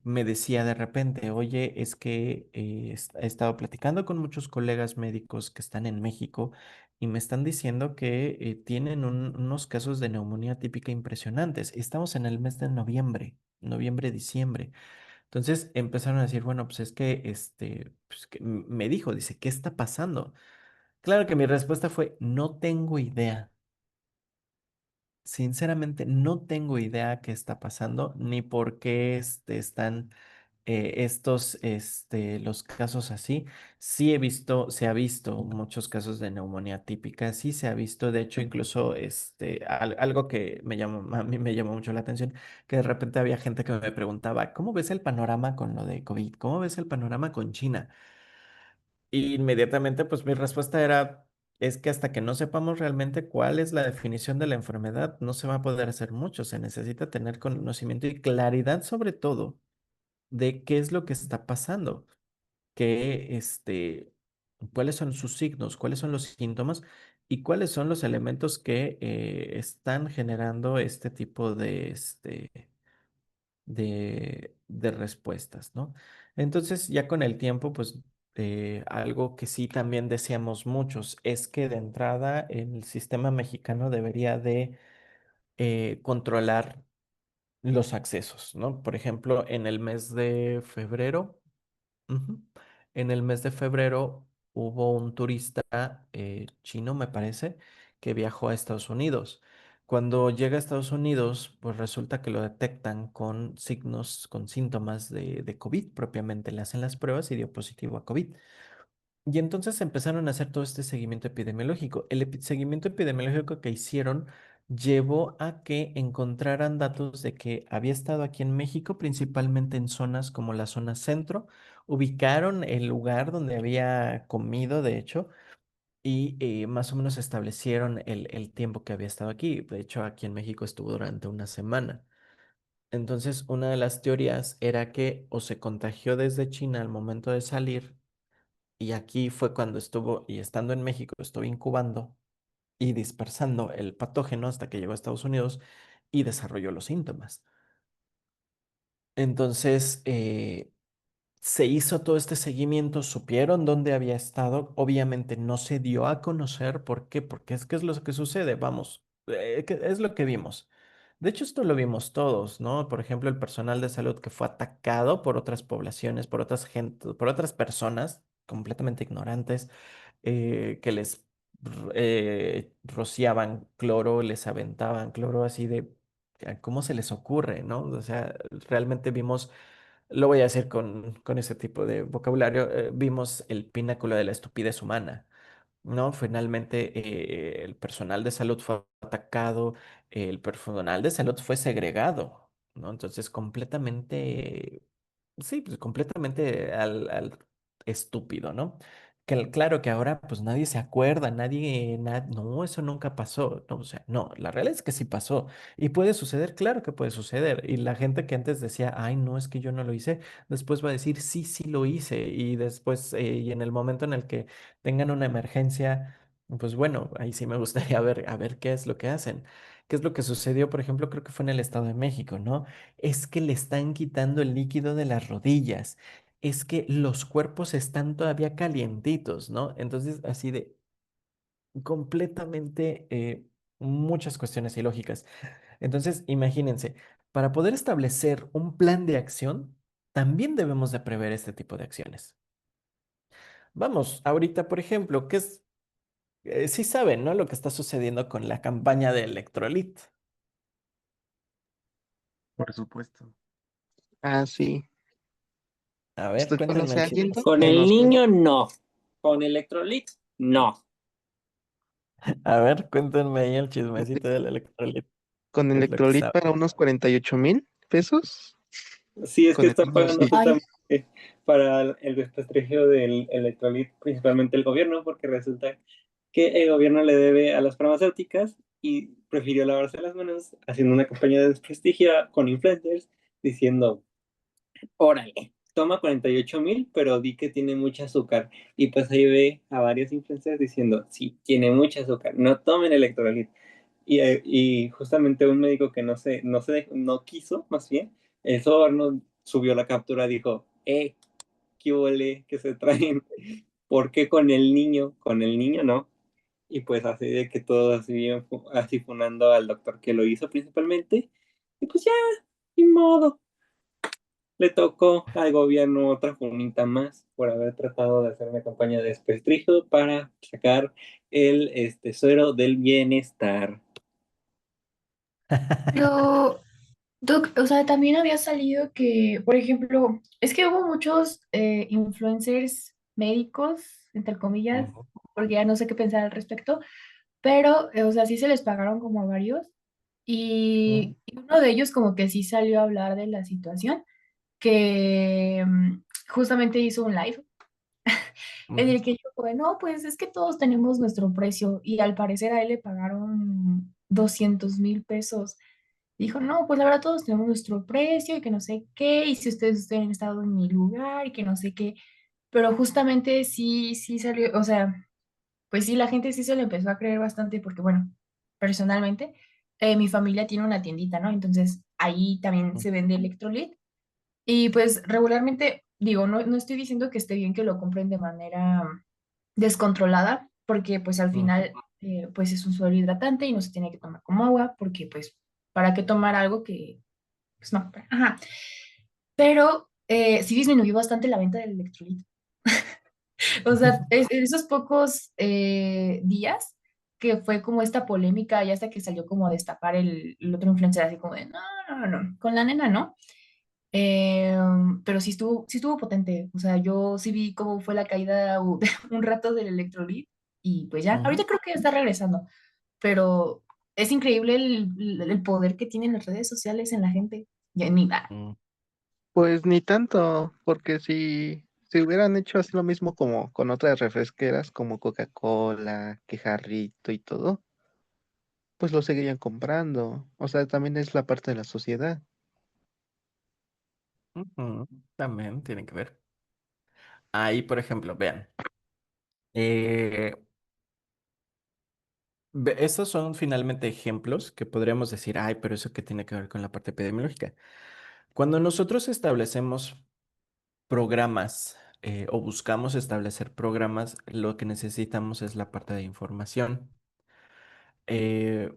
me decía de repente, oye, es que he estado platicando con muchos colegas médicos que están en México y me están diciendo que tienen unos casos de neumonía típica impresionantes. Estamos en el mes de noviembre, diciembre. Entonces empezaron a decir, bueno, pues es que, pues que me dijo, dice, ¿qué está pasando? Claro que mi respuesta fue, no tengo idea. Sinceramente, no tengo idea qué está pasando, ni por qué están los casos así. Sí se ha visto muchos casos de neumonía típica, sí se ha visto, de hecho, incluso algo que a mí me llamó mucho la atención, que de repente había gente que me preguntaba, ¿cómo ves el panorama con lo de COVID? ¿Cómo ves el panorama con China? Y inmediatamente, pues mi respuesta era, es que hasta que no sepamos realmente cuál es la definición de la enfermedad, no se va a poder hacer mucho. Se necesita tener conocimiento y claridad sobre todo de qué es lo que está pasando, qué, cuáles son sus signos, cuáles son los síntomas y cuáles son los elementos que están generando este tipo de respuestas, ¿no? Entonces, ya con el tiempo, pues algo que sí también deseamos muchos es que de entrada el sistema mexicano debería de controlar los accesos, ¿no? Por ejemplo, en el mes de febrero, ujú, en el mes de febrero hubo un turista chino, me parece, que viajó a Estados Unidos. Cuando llega a Estados Unidos, pues resulta que lo detectan con signos, con síntomas de COVID propiamente. Le hacen las pruebas y dio positivo a COVID. Y entonces empezaron a hacer todo este seguimiento epidemiológico. El seguimiento epidemiológico que hicieron llevó a que encontraran datos de que había estado aquí en México, principalmente en zonas como la zona centro. Ubicaron el lugar donde había comido, de hecho, y más o menos establecieron el tiempo que había estado aquí. De hecho, aquí en México estuvo durante una semana. Entonces, una de las teorías era que o se contagió desde China al momento de salir y aquí fue cuando estuvo, y estando en México, estuvo incubando y dispersando el patógeno hasta que llegó a Estados Unidos y desarrolló los síntomas. Entonces, se hizo todo este seguimiento, supieron dónde había estado, obviamente no se dio a conocer, ¿por qué? Porque es que es lo que sucede, vamos, es lo que vimos. De hecho, esto lo vimos todos, ¿no? Por ejemplo, el personal de salud que fue atacado por otras poblaciones, por otras gente, por otras personas completamente ignorantes, que les rociaban cloro, les aventaban cloro así de, ¿cómo se les ocurre, no? O sea, realmente vimos, lo voy a decir con ese tipo de vocabulario, vimos el pináculo de la estupidez humana. ¿No? Finalmente, el personal de salud fue atacado, el personal de salud fue segregado, ¿no? Entonces, completamente, sí, pues completamente al estúpido, ¿no? Claro que ahora pues nadie se acuerda, no, eso nunca pasó, no, o sea, no, la realidad es que sí pasó y puede suceder, claro que puede suceder y la gente que antes decía, ay, no, es que yo no lo hice, después va a decir, sí, sí lo hice y después, y en el momento en el que tengan una emergencia, pues bueno, ahí sí me gustaría ver, a ver qué es lo que hacen. ¿Qué es lo que sucedió? Por ejemplo, creo que fue en el Estado de México, ¿no? Es que le están quitando el líquido de las rodillas, es que los cuerpos están todavía calientitos, ¿no? Entonces, así de completamente muchas cuestiones ilógicas. Entonces, imagínense, para poder establecer un plan de acción, también debemos de prever este tipo de acciones. Vamos, ahorita, por ejemplo, sí saben, ¿no? Lo que está sucediendo con la campaña de Electrolit. Por supuesto. Ah, sí. A ver, ¿Usted cuéntenme conoce el a alguien, Doc, Con que el nos cuente? niño no. Con Electrolit no. A ver, cuéntenme ahí el chismecito del Electrolit. Con ¿Qué es lo que Electrolit sabe? para unos 48,000 pesos. Sí, es que Con el está niño pagando sí. Ay, justamente para el desprestigio del Electrolit, principalmente el gobierno, porque resulta que el gobierno le debe a las farmacéuticas y prefirió lavarse las manos haciendo una campaña de desprestigio con influencers diciendo, órale, toma 48,000, pero di que tiene mucho azúcar. Y pues ahí ve a varios influencers diciendo, sí, tiene mucho azúcar, no tomen Electrolit. Y justamente un médico que no quiso, más bien, el gobierno subió la captura, dijo, qué huele que se traen, ¿por qué con el niño? Con el niño no. Y pues así de que todos así funando al doctor que lo hizo principalmente. Y pues ya, sin modo. Le tocó al gobierno otra funita más por haber tratado de hacer una campaña de desprestigio para sacar el suero del bienestar. pero, Doc, o sea, también había salido que, por ejemplo, es que hubo muchos influencers médicos, entre comillas, Ujú, porque ya no sé qué pensar al respecto, pero, o sea, sí se les pagaron como a varios, ujú, y uno de ellos como que sí salió a hablar de la situación, que justamente hizo un live en ujú, el que dijo, bueno, pues es que todos tenemos nuestro precio, y al parecer a él le pagaron 200,000 pesos. Dijo, no, pues la verdad todos tenemos nuestro precio y que no sé qué, y si ustedes han estado en mi lugar y que no sé qué, pero justamente sí, sí salió, o sea, pues sí, la gente sí se lo empezó a creer bastante porque, bueno, personalmente, mi familia tiene una tiendita, ¿no? Entonces ahí también se vende Electrolit y pues regularmente, digo, no, no estoy diciendo que esté bien que lo compren de manera descontrolada, porque pues al ujú, final, pues es un suero hidratante y no se tiene que tomar como agua, porque pues ¿Para qué tomar algo que, pues no, ajá. Pero sí disminuyó bastante la venta del electrolito. O sea, esos pocos días que fue como esta polémica, ya hasta que salió como a destapar el otro influencer, así como de, no, no, no, con la nena, ¿no? Eh, pero sí estuvo potente. O sea, yo sí vi cómo fue la caída un rato del Electrolit y pues ya, ahorita Ujú. creo que está regresando, pero es increíble el poder que tienen las redes sociales en la gente. Ya ni nada. Mm, Pues ni tanto, porque si hubieran hecho así lo mismo como con otras refresqueras como Coca-Cola, que Jarrito y todo, pues lo seguirían comprando. O sea, también es la parte de la sociedad. ujú. También tiene que ver. Ahí, por ejemplo, vean. eh, Estos son finalmente ejemplos que podríamos decir, ay, pero eso qué tiene que ver con la parte epidemiológica. Cuando nosotros establecemos programas o buscamos establecer programas, lo que necesitamos es la parte de información.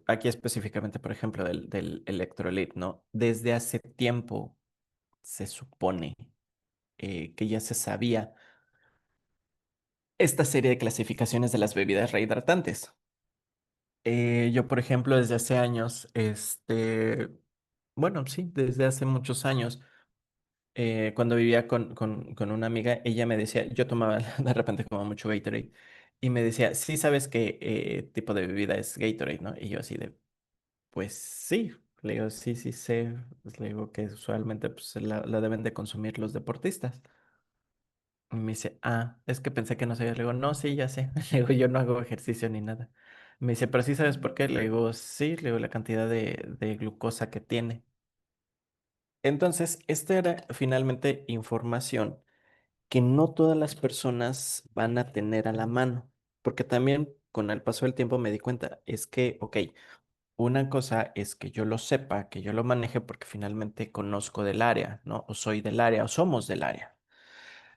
Aquí específicamente, por ejemplo, del electrolit, ¿no? Desde hace tiempo se supone que ya se sabía esta serie de clasificaciones de las bebidas rehidratantes. Yo, por ejemplo, desde hace años, bueno, sí, desde hace muchos años, cuando vivía con una amiga, ella me decía, yo tomaba de repente como mucho Gatorade, y me decía, sí sabes qué tipo de bebida es Gatorade, ¿no? Y yo así de, pues sí, le digo, sí, sí sé, pues, le digo que usualmente pues, la deben de consumir los deportistas. Y me dice, ah, es que pensé que no sabías. Le digo, no, sí, ya sé. Le digo, yo no hago ejercicio ni nada. Me dice, pero sí sabes por qué. Le digo, sí, le digo, la cantidad de glucosa que tiene. Entonces, esta era finalmente información que no todas las personas van a tener a la mano. Porque también con el paso del tiempo me di cuenta, es que, ok, una cosa es que yo lo sepa, que yo lo maneje porque finalmente conozco del área, ¿no? O soy del área, o somos del área.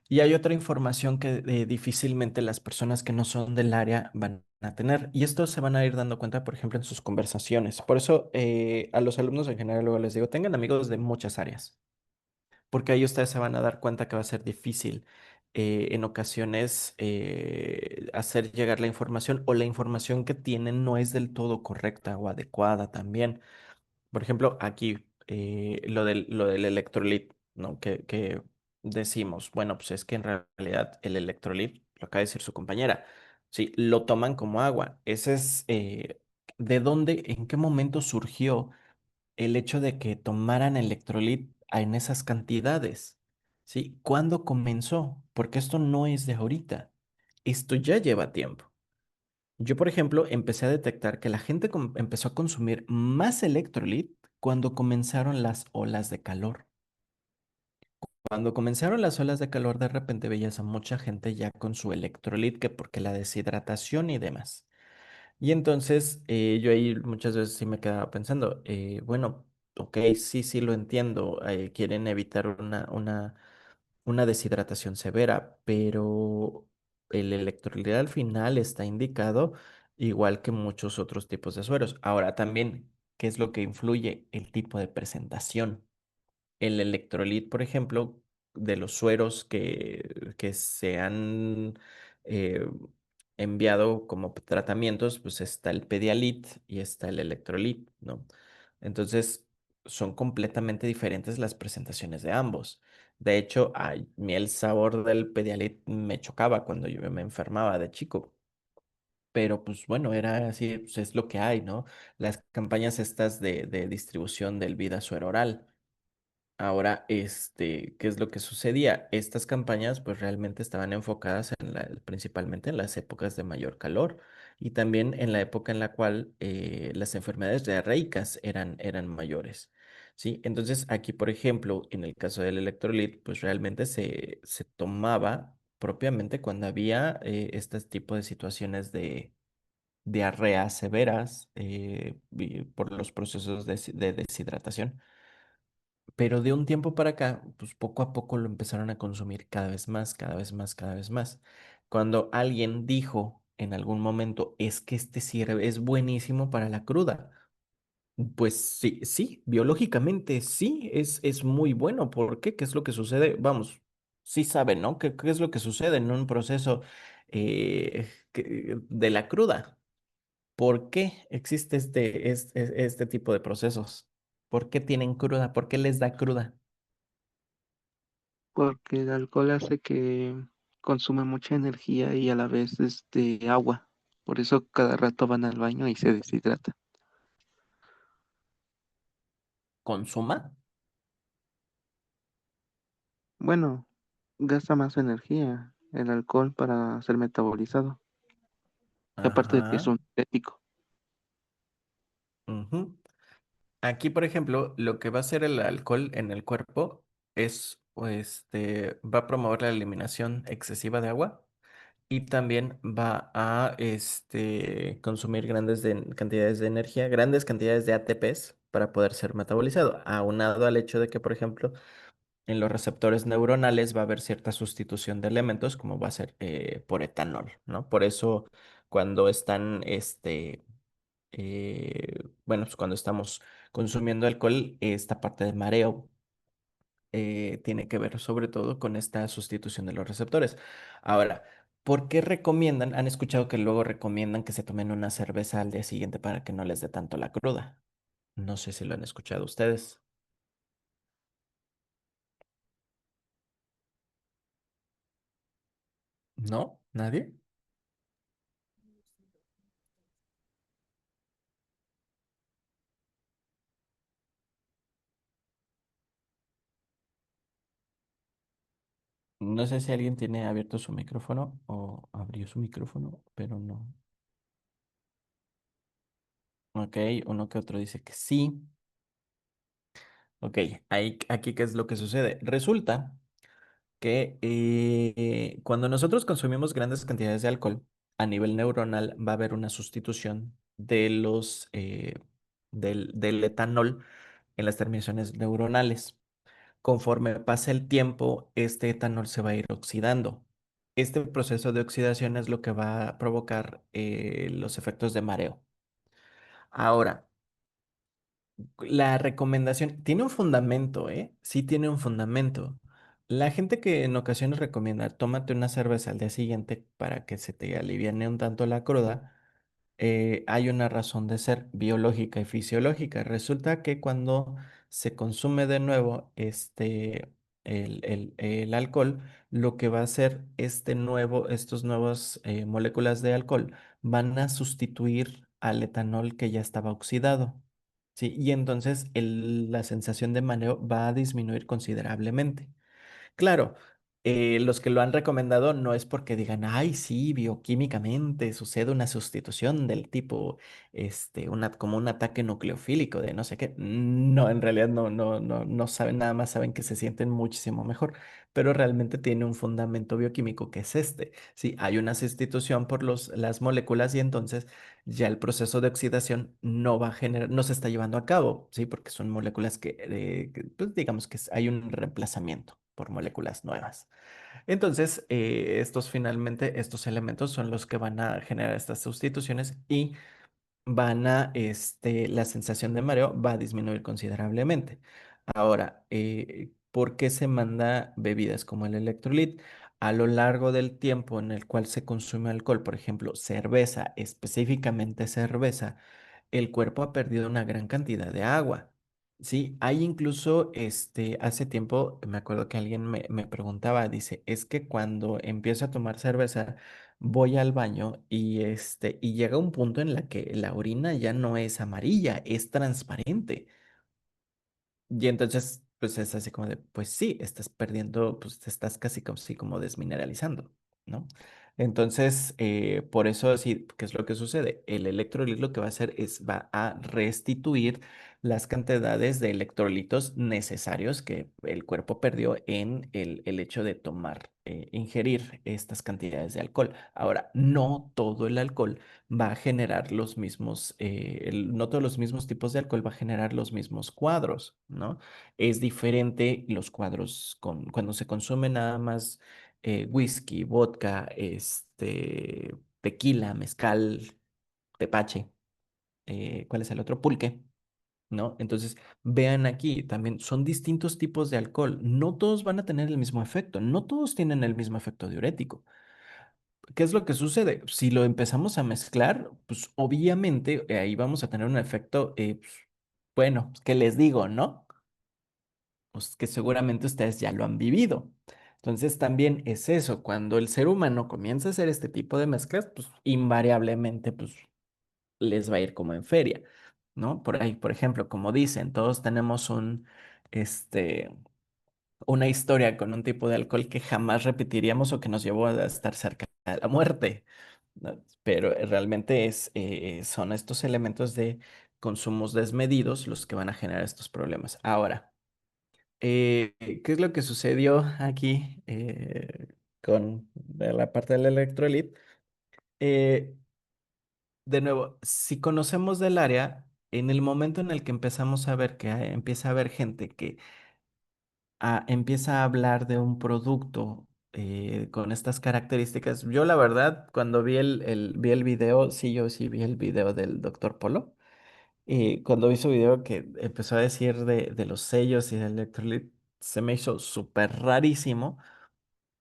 Y hay otra información que difícilmente las personas que no son del área van a tener. Y esto se van a ir dando cuenta, por ejemplo, en sus conversaciones. Por eso a los alumnos en general luego les digo, tengan amigos de muchas áreas, porque ahí ustedes se van a dar cuenta que va a ser difícil en ocasiones hacer llegar la información o la información que tienen no es del todo correcta o adecuada también. Por ejemplo, aquí lo del electrolit, ¿no? Que decimos, bueno, pues es que en realidad el electrolit, lo acaba de decir su compañera, sí, lo toman como agua. Ese es, ¿de dónde, en qué momento surgió el hecho de que tomaran electrolit en esas cantidades? ¿Sí? ¿Cuándo comenzó? Porque esto no es de ahorita. Esto ya lleva tiempo. Yo, por ejemplo, empecé a detectar que la gente empezó a consumir más electrolit cuando comenzaron las olas de calor. Cuando comenzaron las olas de calor, de repente veías a mucha gente ya con su electrolit, que porque la deshidratación y demás. Y entonces yo ahí muchas veces sí me quedaba pensando, bueno, ok, sí, sí lo entiendo, quieren evitar una deshidratación severa, pero el electrolit al final está indicado igual que muchos otros tipos de sueros. Ahora también, ¿qué es lo que influye? El tipo de presentación. El electrolit, por ejemplo, de los sueros que se han eh, enviado como tratamientos, pues está el Pedialit y está el electrolit, ¿no? Entonces, son completamente diferentes las presentaciones de ambos. De hecho, a mí el sabor del Pedialit me chocaba cuando yo me enfermaba de chico. Pero pues bueno, era así, pues, es lo que hay, ¿no? Las campañas estas de distribución del Vida Suero Oral. Ahora, ¿qué es lo que sucedía? Estas campañas pues realmente estaban enfocadas principalmente en las épocas de mayor calor y también en la época en la cual las enfermedades diarreicas eran mayores, ¿sí? Entonces aquí, por ejemplo, en el caso del electrolit, pues realmente se tomaba propiamente cuando había este tipo de situaciones de diarreas severas por los procesos de deshidratación. Pero de un tiempo para acá, pues poco a poco lo empezaron a consumir cada vez más, cada vez más, cada vez más. Cuando alguien dijo en algún momento, es que este sirve, es buenísimo para la cruda. Pues sí, sí, biológicamente sí, es muy bueno. ¿Por qué? ¿Qué es lo que sucede? Vamos, sí saben, ¿no? ¿Qué es lo que sucede en un proceso de la cruda? ¿Por qué existe este tipo de procesos? ¿Por qué tienen cruda? ¿Por qué les da cruda? Porque el alcohol hace que consume mucha energía y a la vez agua. Por eso cada rato van al baño y se deshidrata. ¿Consuma? Bueno, gasta más energía el alcohol para ser metabolizado. Y aparte de que es Ajá. un sintético. Ujú. Aquí, por ejemplo, lo que va a hacer el alcohol en el cuerpo es, va a promover la eliminación excesiva de agua y también va a, consumir cantidades de energía, grandes cantidades de ATPs para poder ser metabolizado, aunado al hecho de que, por ejemplo, en los receptores neuronales va a haber cierta sustitución de elementos, como va a ser por etanol, ¿no? Por eso, cuando están, bueno, pues cuando estamos consumiendo alcohol, esta parte de mareo tiene que ver sobre todo con esta sustitución de los receptores. Ahora, ¿por qué recomiendan? Han escuchado que luego recomiendan que se tomen una cerveza al día siguiente para que no les dé tanto la cruda. No sé si lo han escuchado ustedes. ¿No? ¿Nadie? No sé si alguien tiene abierto su micrófono o abrió su micrófono, pero no. Ok, uno que otro dice que sí. Ok, aquí, ¿qué es lo que sucede? Resulta que cuando nosotros consumimos grandes cantidades de alcohol, a nivel neuronal va a haber una sustitución del etanol en las terminaciones neuronales. Conforme pasa el tiempo, este etanol se va a ir oxidando. Este proceso de oxidación es lo que va a provocar los efectos de mareo. Ahora, la recomendación tiene un fundamento, ¿eh? Sí tiene un fundamento. La gente que en ocasiones recomienda, tómate una cerveza al día siguiente para que se te aliviane un tanto la cruda, hay una razón de ser biológica y fisiológica. Resulta que cuando se consume de nuevo el alcohol, lo que va a hacer estos nuevos moléculas de alcohol van a sustituir al etanol que ya estaba oxidado. Sí, y entonces la sensación de mareo va a disminuir considerablemente. Claro, los que lo han recomendado no es porque digan, ay, sí, bioquímicamente sucede una sustitución del tipo, como un ataque nucleofílico de no sé qué. No, en realidad no saben, nada más saben que se sienten muchísimo mejor, pero realmente tiene un fundamento bioquímico que es este. Sí, hay una sustitución por las moléculas y entonces ya el proceso de oxidación no va a generar, no se está llevando a cabo, sí, porque son moléculas pues digamos que hay un reemplazamiento por moléculas nuevas. Entonces, estos elementos son los que van a generar estas sustituciones y la sensación de mareo va a disminuir considerablemente. Ahora, ¿por qué se manda bebidas como el electrolit? A lo largo del tiempo en el cual se consume alcohol, por ejemplo, cerveza, específicamente cerveza, el cuerpo ha perdido una gran cantidad de agua. Sí, hay incluso, hace tiempo, me acuerdo que alguien me preguntaba, dice, es que cuando empiezo a tomar cerveza, voy al baño y llega un punto en la que la orina ya no es amarilla, es transparente. Y entonces, pues es así como de, pues sí, estás perdiendo, pues te estás casi como, así como desmineralizando, ¿no? Entonces, por eso sí, ¿qué es lo que sucede? El electrolit lo que va a hacer es, va a restituir las cantidades de electrolitos necesarios que el cuerpo perdió en el hecho de ingerir estas cantidades de alcohol. Ahora, no todo el alcohol va a generar los mismos, no todos los mismos tipos de alcohol va a generar los mismos cuadros, ¿no? Es diferente los cuadros cuando se consume nada más whisky, vodka, tequila, mezcal, tepache, ¿cuál es el otro? Pulque. ¿no? Entonces, vean aquí, también son distintos tipos de alcohol. No todos van a tener el mismo efecto, no todos tienen el mismo efecto diurético. ¿Qué es lo que sucede? Si lo empezamos a mezclar, pues obviamente ahí vamos a tener un efecto, pues, bueno, ¿qué les digo, no? Pues que seguramente ustedes ya lo han vivido. Entonces también es eso, cuando el ser humano comienza a hacer este tipo de mezclas, pues invariablemente pues les va a ir como en feria, ¿no? Por ahí, por ejemplo, como dicen, todos tenemos este, una historia con un tipo de alcohol que jamás repetiríamos o que nos llevó a estar cerca de la muerte, ¿no? Pero realmente son estos elementos de consumos desmedidos los que van a generar estos problemas. Ahora, ¿qué es lo que sucedió aquí con la parte del electrolit? Eh, de nuevo, si conocemos del área, en el momento en el que empezamos a ver que empieza a haber gente que empieza a hablar de un producto con estas características, yo la verdad, cuando vi el video, sí, yo sí vi el video del doctor Polo, y cuando vi su video que empezó a decir de los sellos y del electrolit, se me hizo súper rarísimo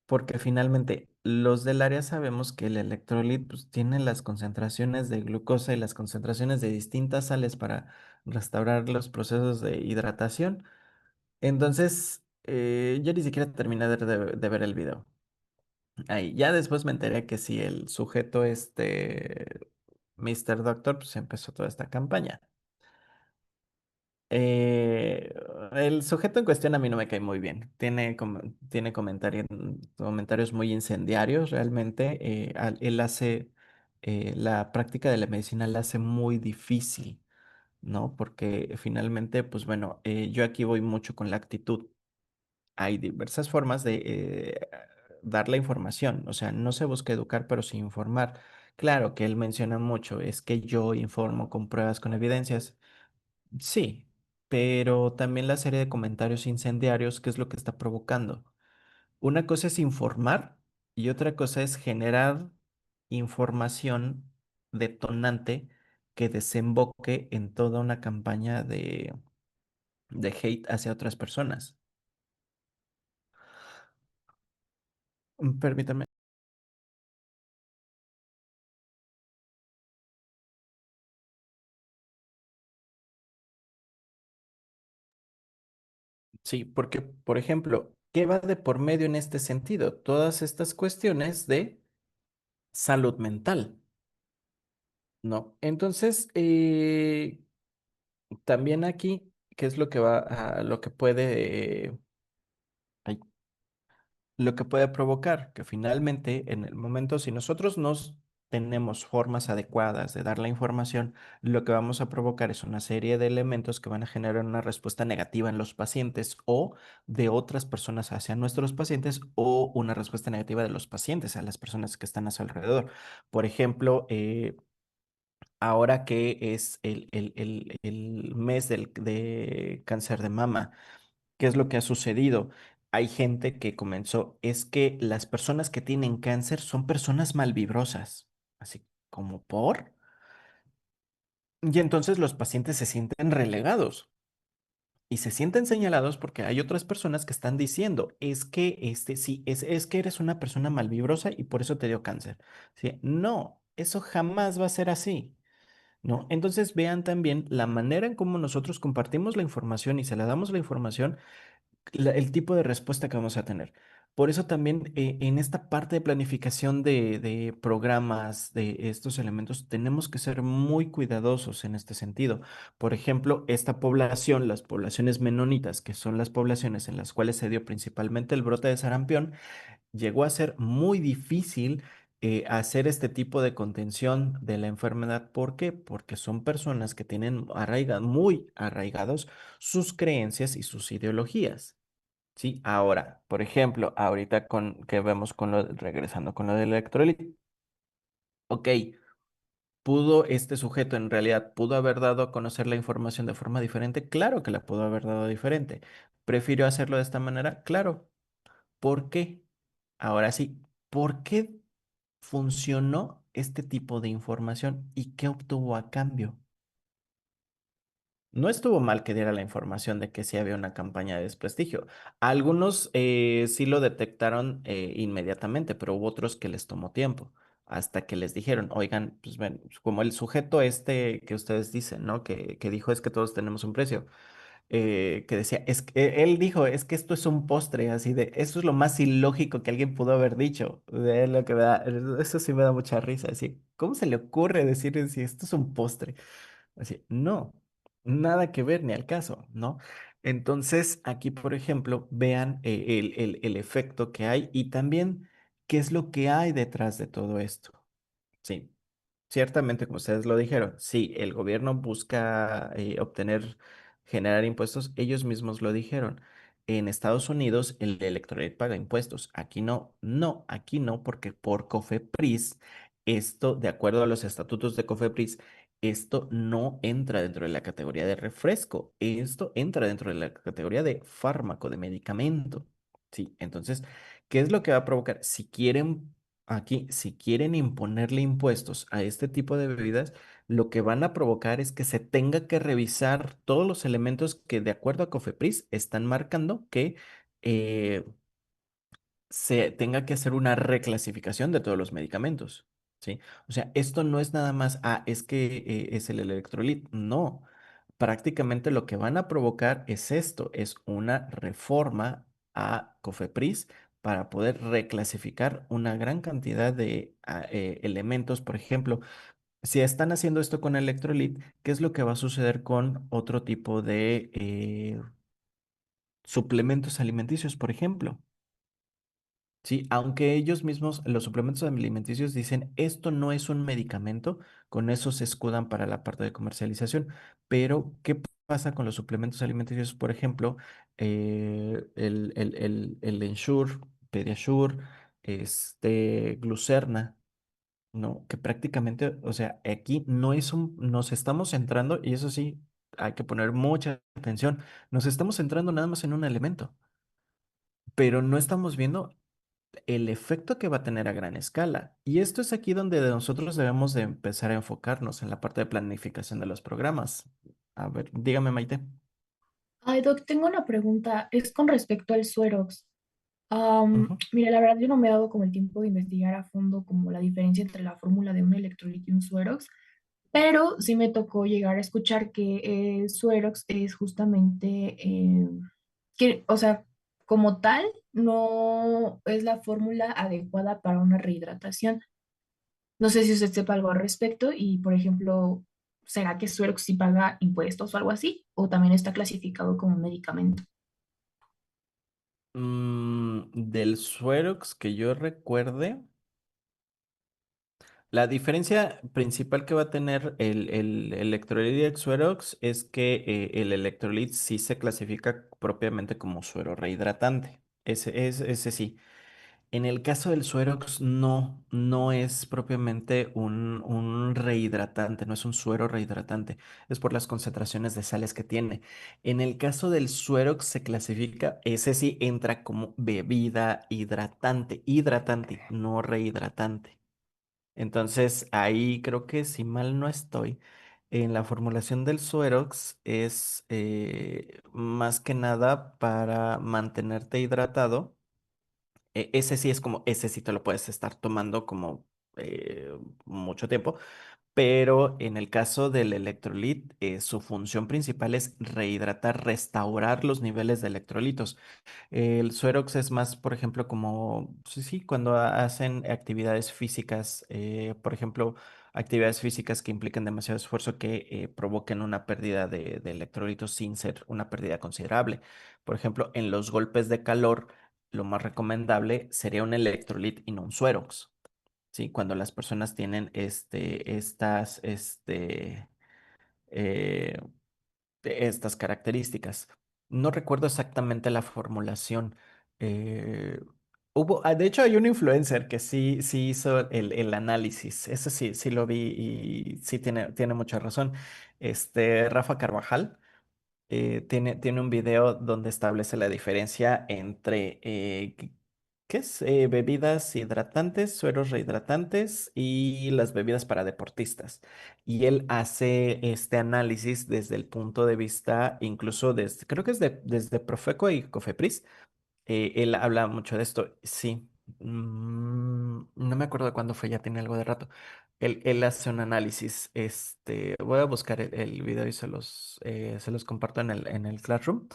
porque finalmente los del área sabemos que el electrolit pues, tiene las concentraciones de glucosa y las concentraciones de distintas sales para restaurar los procesos de hidratación. Entonces, yo ni siquiera terminé de ver el video. Ahí, ya después me enteré que si el sujeto, Mr. Doctor, pues empezó toda esta campaña. Eh, el sujeto en cuestión a mí no me cae muy bien. Tiene comentarios muy incendiarios realmente. Él hace la práctica de la medicina la hace muy difícil, ¿no? Porque finalmente, pues bueno, yo aquí voy mucho con la actitud. Hay diversas formas de dar la información. O sea, no se busca educar, pero sí informar. Claro que él menciona mucho, es que yo informo con pruebas, con evidencias. Sí, pero también la serie de comentarios incendiarios, ¿qué es lo que está provocando? Una cosa es informar y otra cosa es generar información detonante que desemboque en toda una campaña de hate hacia otras personas. Permítame. Sí, porque, por ejemplo, ¿qué va de por medio en este sentido? Todas estas cuestiones de salud mental, ¿no? Entonces, también aquí, ¿qué es lo que va a lo que puede, ay, lo que puede provocar? Que finalmente, en el momento, si nosotros nos tenemos formas adecuadas de dar la información, lo que vamos a provocar es una serie de elementos que van a generar una respuesta negativa en los pacientes o de otras personas hacia nuestros pacientes o una respuesta negativa de los pacientes a las personas que están a su alrededor. Por ejemplo, ahora que es el mes de cáncer de mama, ¿qué es lo que ha sucedido? Hay gente que comenzó, es que las personas que tienen cáncer son personas malvibrosas, así como por. Y entonces los pacientes se sienten relegados y se sienten señalados porque hay otras personas que están diciendo, es que sí, es que eres una persona malvibrosa y por eso te dio cáncer. ¿Sí? No, eso jamás va a ser así. ¿No? Entonces vean también la manera en cómo nosotros compartimos la información y se la damos la información, el tipo de respuesta que vamos a tener. Por eso también en esta parte de planificación de programas, de estos elementos, tenemos que ser muy cuidadosos en este sentido. Por ejemplo, esta población, las poblaciones menonitas, que son las poblaciones en las cuales se dio principalmente el brote de sarampión, llegó a ser muy difícil hacer este tipo de contención de la enfermedad. ¿Por qué? Porque son personas que tienen muy arraigados sus creencias y sus ideologías. Sí, ahora, por ejemplo, ahorita que vemos regresando con lo del electrolito. Ok, ¿pudo este sujeto en realidad, pudo haber dado a conocer la información de forma diferente? Claro que la pudo haber dado diferente. ¿Prefirió hacerlo de esta manera? Claro. ¿Por qué? Ahora sí, ¿por qué funcionó este tipo de información y qué obtuvo a cambio? No estuvo mal que diera la información de que sí había una campaña de desprestigio. Algunos sí lo detectaron inmediatamente, pero hubo otros que les tomó tiempo hasta que les dijeron, oigan, pues ven, como el sujeto este que ustedes dicen, ¿no? Que dijo es que todos tenemos un precio, que decía, es que él dijo, es que esto es un postre, así de, eso es lo más ilógico que alguien pudo haber dicho. De lo que me da, eso sí me da mucha risa, así, ¿cómo se le ocurre decir si esto es un postre? Así, no, nada que ver ni al caso, ¿no? Entonces, aquí, por ejemplo, vean el efecto que hay y también qué es lo que hay detrás de todo esto. Sí, ciertamente, como ustedes lo dijeron, sí, el gobierno busca generar impuestos, ellos mismos lo dijeron. En Estados Unidos el electorate paga impuestos, aquí no, no, aquí no, porque por COFEPRIS, esto, de acuerdo a los estatutos de COFEPRIS, esto no entra dentro de la categoría de refresco, esto entra dentro de la categoría de fármaco, de medicamento. Sí, entonces, ¿qué es lo que va a provocar? Si quieren aquí, si quieren imponerle impuestos a este tipo de bebidas, lo que van a provocar es que se tenga que revisar todos los elementos que, de acuerdo a Cofepris, están marcando que eh, se tenga que hacer una reclasificación de todos los medicamentos, ¿sí? O sea, esto no es nada más, es que es el electrolit. No, prácticamente lo que van a provocar es esto, es una reforma a COFEPRIS para poder reclasificar una gran cantidad de elementos. Por ejemplo, si están haciendo esto con electrolit, ¿qué es lo que va a suceder con otro tipo de suplementos alimenticios, por ejemplo? Sí, aunque ellos mismos, los suplementos alimenticios dicen, esto no es un medicamento, con eso se escudan para la parte de comercialización, pero ¿qué pasa con los suplementos alimenticios? Por ejemplo, el Ensure, Pediasure, Glucerna, ¿no? Que prácticamente, o sea, aquí no es nos estamos centrando, y eso sí, hay que poner mucha atención, nos estamos centrando nada más en un elemento, pero no estamos viendo el efecto que va a tener a gran escala. Y esto es aquí donde nosotros debemos de empezar a enfocarnos en la parte de planificación de los programas. A ver, dígame, Maite. Ay, Doc, tengo una pregunta. Es con respecto al Suerox. Ujú. Mira, la verdad yo no me he dado como el tiempo de investigar a fondo como la diferencia entre la fórmula de un electrolito y un Suerox, pero sí me tocó llegar a escuchar que el Suerox es justamente, o sea, como tal, no es la fórmula adecuada para una rehidratación. No sé si usted sepa algo al respecto y, por ejemplo, ¿será que Suerox sí paga impuestos o algo así? ¿O también está clasificado como un medicamento? Del Suerox que yo recuerde, la diferencia principal que va a tener el electrolit y el Suerox es que el electrolit sí se clasifica propiamente como suero rehidratante. Ese sí. En el caso del Suerox, no, no es propiamente un rehidratante, no es un suero rehidratante, es por las concentraciones de sales que tiene. En el caso del Suerox se clasifica, ese sí entra como bebida hidratante, hidratante, no rehidratante. Entonces, ahí creo que si mal no estoy, en la formulación del Suerox es más que nada para mantenerte hidratado. Ese sí es como, ese sí te lo puedes estar tomando como mucho tiempo, pero en el caso del electrolit, su función principal es rehidratar, restaurar los niveles de electrolitos. El Suerox es más, por ejemplo, como, sí, sí, cuando hacen actividades físicas, por ejemplo, actividades físicas que implican demasiado esfuerzo que provoquen una pérdida de electrolitos sin ser una pérdida considerable. Por ejemplo, en los golpes de calor, lo más recomendable sería un electrolit y no un Suerox. Sí, cuando las personas tienen eh, estas características. No recuerdo exactamente la formulación. eh, de hecho, hay un influencer que sí hizo el análisis. Eso sí, sí lo vi y sí tiene mucha razón. Rafa Carvajal tiene un video donde establece la diferencia entre ¿qué es? Bebidas hidratantes, sueros rehidratantes y las bebidas para deportistas. Y él hace este análisis desde el punto de vista, incluso desde, creo que es desde Profeco y Cofepris. Él habla mucho de esto, sí. No me acuerdo de cuándo fue, ya tiene algo de rato. Él hace un análisis, voy a buscar el video y se los comparto en el Classroom.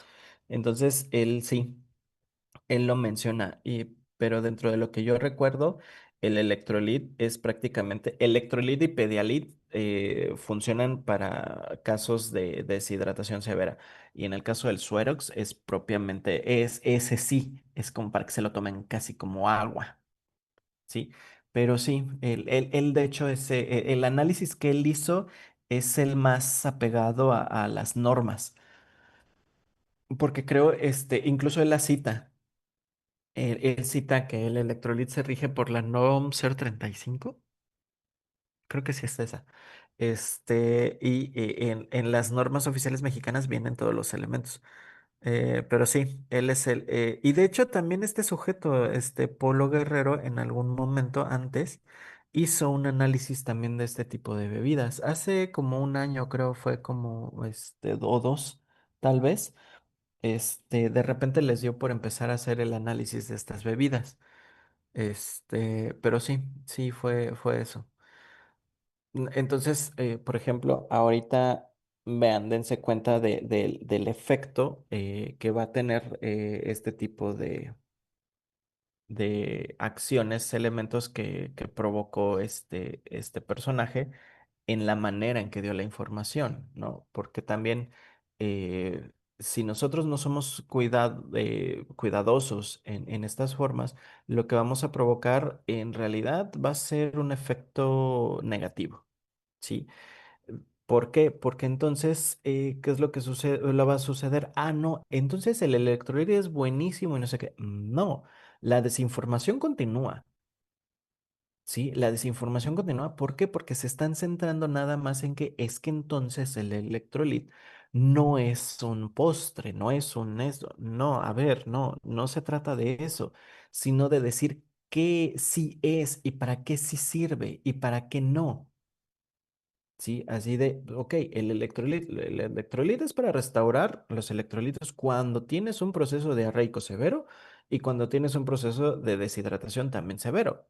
Entonces, él sí. Él lo menciona, pero dentro de lo que yo recuerdo, el electrolit es prácticamente, electrolit y pedialit funcionan para casos de deshidratación severa. Y en el caso del suerox es propiamente, ese sí, es como para que se lo tomen casi como agua, ¿sí? Pero sí, él, de hecho, el análisis que él hizo es el más apegado a las normas, porque creo, incluso él la cita. Él cita que el electrolit se rige por la NOM 035, creo que sí es esa. Y en las normas oficiales mexicanas vienen todos los elementos. Pero sí, él es y de hecho también este sujeto, Polo Guerrero, en algún momento antes hizo un análisis también de este tipo de bebidas. Hace como un año, creo, fue como o dos, tal vez. De repente les dio por empezar a hacer el análisis de estas bebidas. Pero sí, sí fue eso. Entonces, por ejemplo, ahorita vean, dense cuenta del efecto que va a tener este tipo de acciones, elementos que provocó este personaje en la manera en que dio la información, ¿no? Porque también si nosotros no somos cuidadosos en estas formas, lo que vamos a provocar en realidad va a ser un efecto negativo, ¿sí? ¿Por qué? Porque entonces, ¿qué es lo que sucede, lo va a suceder? Ah, no, entonces el electrolito es buenísimo y no sé qué. No, la desinformación continúa. Sí, la desinformación continúa. ¿Por qué? Porque se están centrando nada más en que es que entonces el electrolit no es un postre, no es un esto. No, a ver, no se trata de eso, sino de decir qué sí es y para qué sí sirve y para qué no. Sí, así de, ok, el electrolit es para restaurar los electrolitos cuando tienes un proceso diarreico severo y cuando tienes un proceso de deshidratación también severo.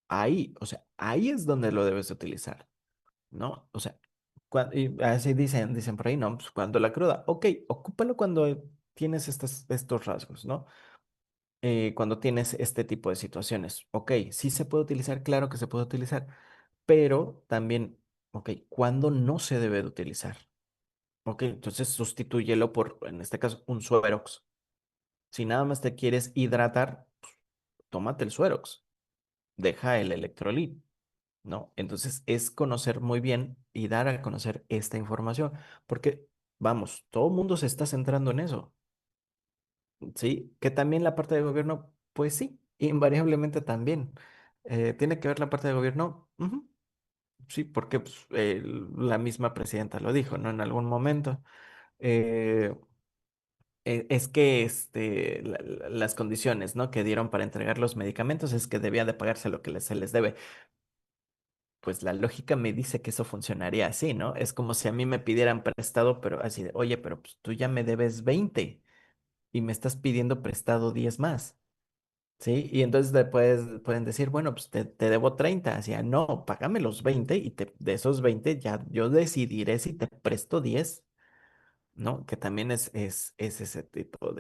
Ahí, o sea, ahí es donde lo debes de utilizar, ¿no? O sea, y así dicen por ahí, ¿no? Pues cuando la cruda, ok, ocúpalo cuando tienes estos rasgos, ¿no? Cuando tienes este tipo de situaciones, ok, sí se puede utilizar, claro que se puede utilizar, pero también, ok, ¿cuándo no se debe de utilizar? Ok, entonces sustitúyelo por, en este caso, un suerox. Si nada más te quieres hidratar, tómate el suerox, deja el electrolit. ¿No? Entonces es conocer muy bien y dar a conocer esta información, porque, vamos, todo el mundo se está centrando en eso, ¿sí? Que también la parte de gobierno, pues sí, invariablemente también. ¿Tiene que ver la parte de gobierno? Ujú, sí, porque pues, la misma presidenta lo dijo, ¿no? En algún momento. Eh, es que las condiciones, ¿no? que dieron para entregar los medicamentos es que debía de pagarse lo que se les debe. Pues la lógica me dice que eso funcionaría así, ¿no? Es como si a mí me pidieran prestado, pero así de, oye, pero pues tú ya me debes 20 y me estás pidiendo prestado 10 más, ¿sí? Y entonces después pueden decir, bueno, pues te debo 30, así, no, págame los 20 y de esos 20 ya yo decidiré si te presto 10, ¿no? Que también es ese tipo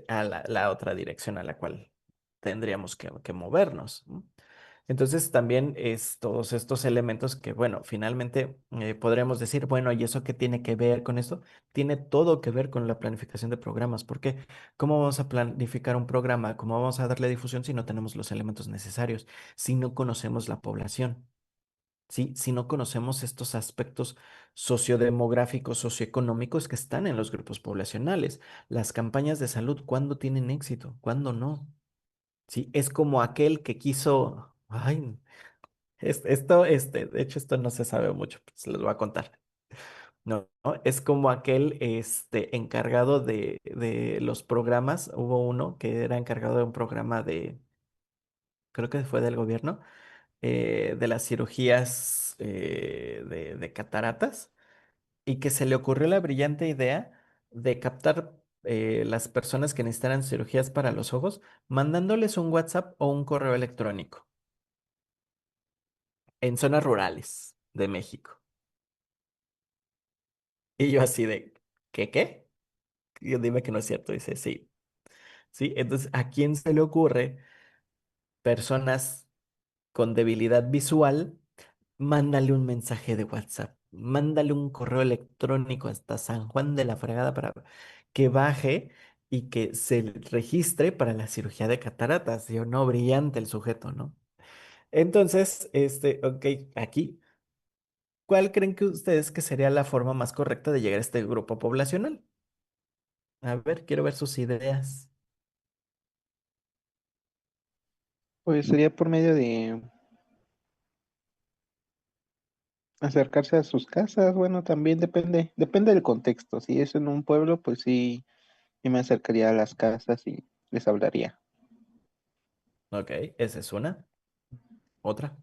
a la otra dirección a la cual tendríamos que movernos, ¿no? Entonces también es todos estos elementos que, bueno, finalmente podríamos decir, bueno, ¿y eso qué tiene que ver con esto? Tiene todo que ver con la planificación de programas. ¿Por qué? ¿Cómo vamos a planificar un programa? ¿Cómo vamos a darle difusión si no tenemos los elementos necesarios? Si no conocemos la población, ¿sí? Si no conocemos estos aspectos sociodemográficos, socioeconómicos que están en los grupos poblacionales. Las campañas de salud, ¿cuándo tienen éxito? ¿Cuándo no? Sí, es como aquel que quiso, ay, de hecho esto no se sabe mucho, pues se los voy a contar. No, no, es como aquel encargado de los programas. Hubo uno que era encargado de un programa creo que fue del gobierno, de las cirugías de cataratas, y que se le ocurrió la brillante idea de captar las personas que necesitaran cirugías para los ojos, mandándoles un WhatsApp o un correo electrónico en zonas rurales de México. Y yo así de, ¿qué? Y yo, dime que no es cierto. Dice, sí. Sí, entonces, ¿a quién se le ocurre, personas con debilidad visual? Mándale un mensaje de WhatsApp, mándale un correo electrónico hasta San Juan de la Fregada para que baje y que se registre para la cirugía de cataratas. Yo, no, brillante el sujeto, ¿no? Entonces, ok, aquí, ¿cuál creen que ustedes que sería la forma más correcta de llegar a este grupo poblacional? A ver, quiero ver sus ideas. Pues sería por medio de acercarse a sus casas. Bueno, también depende del contexto. Si es en un pueblo, pues sí, yo me acercaría a las casas y les hablaría. Ok, esa es una. Otra.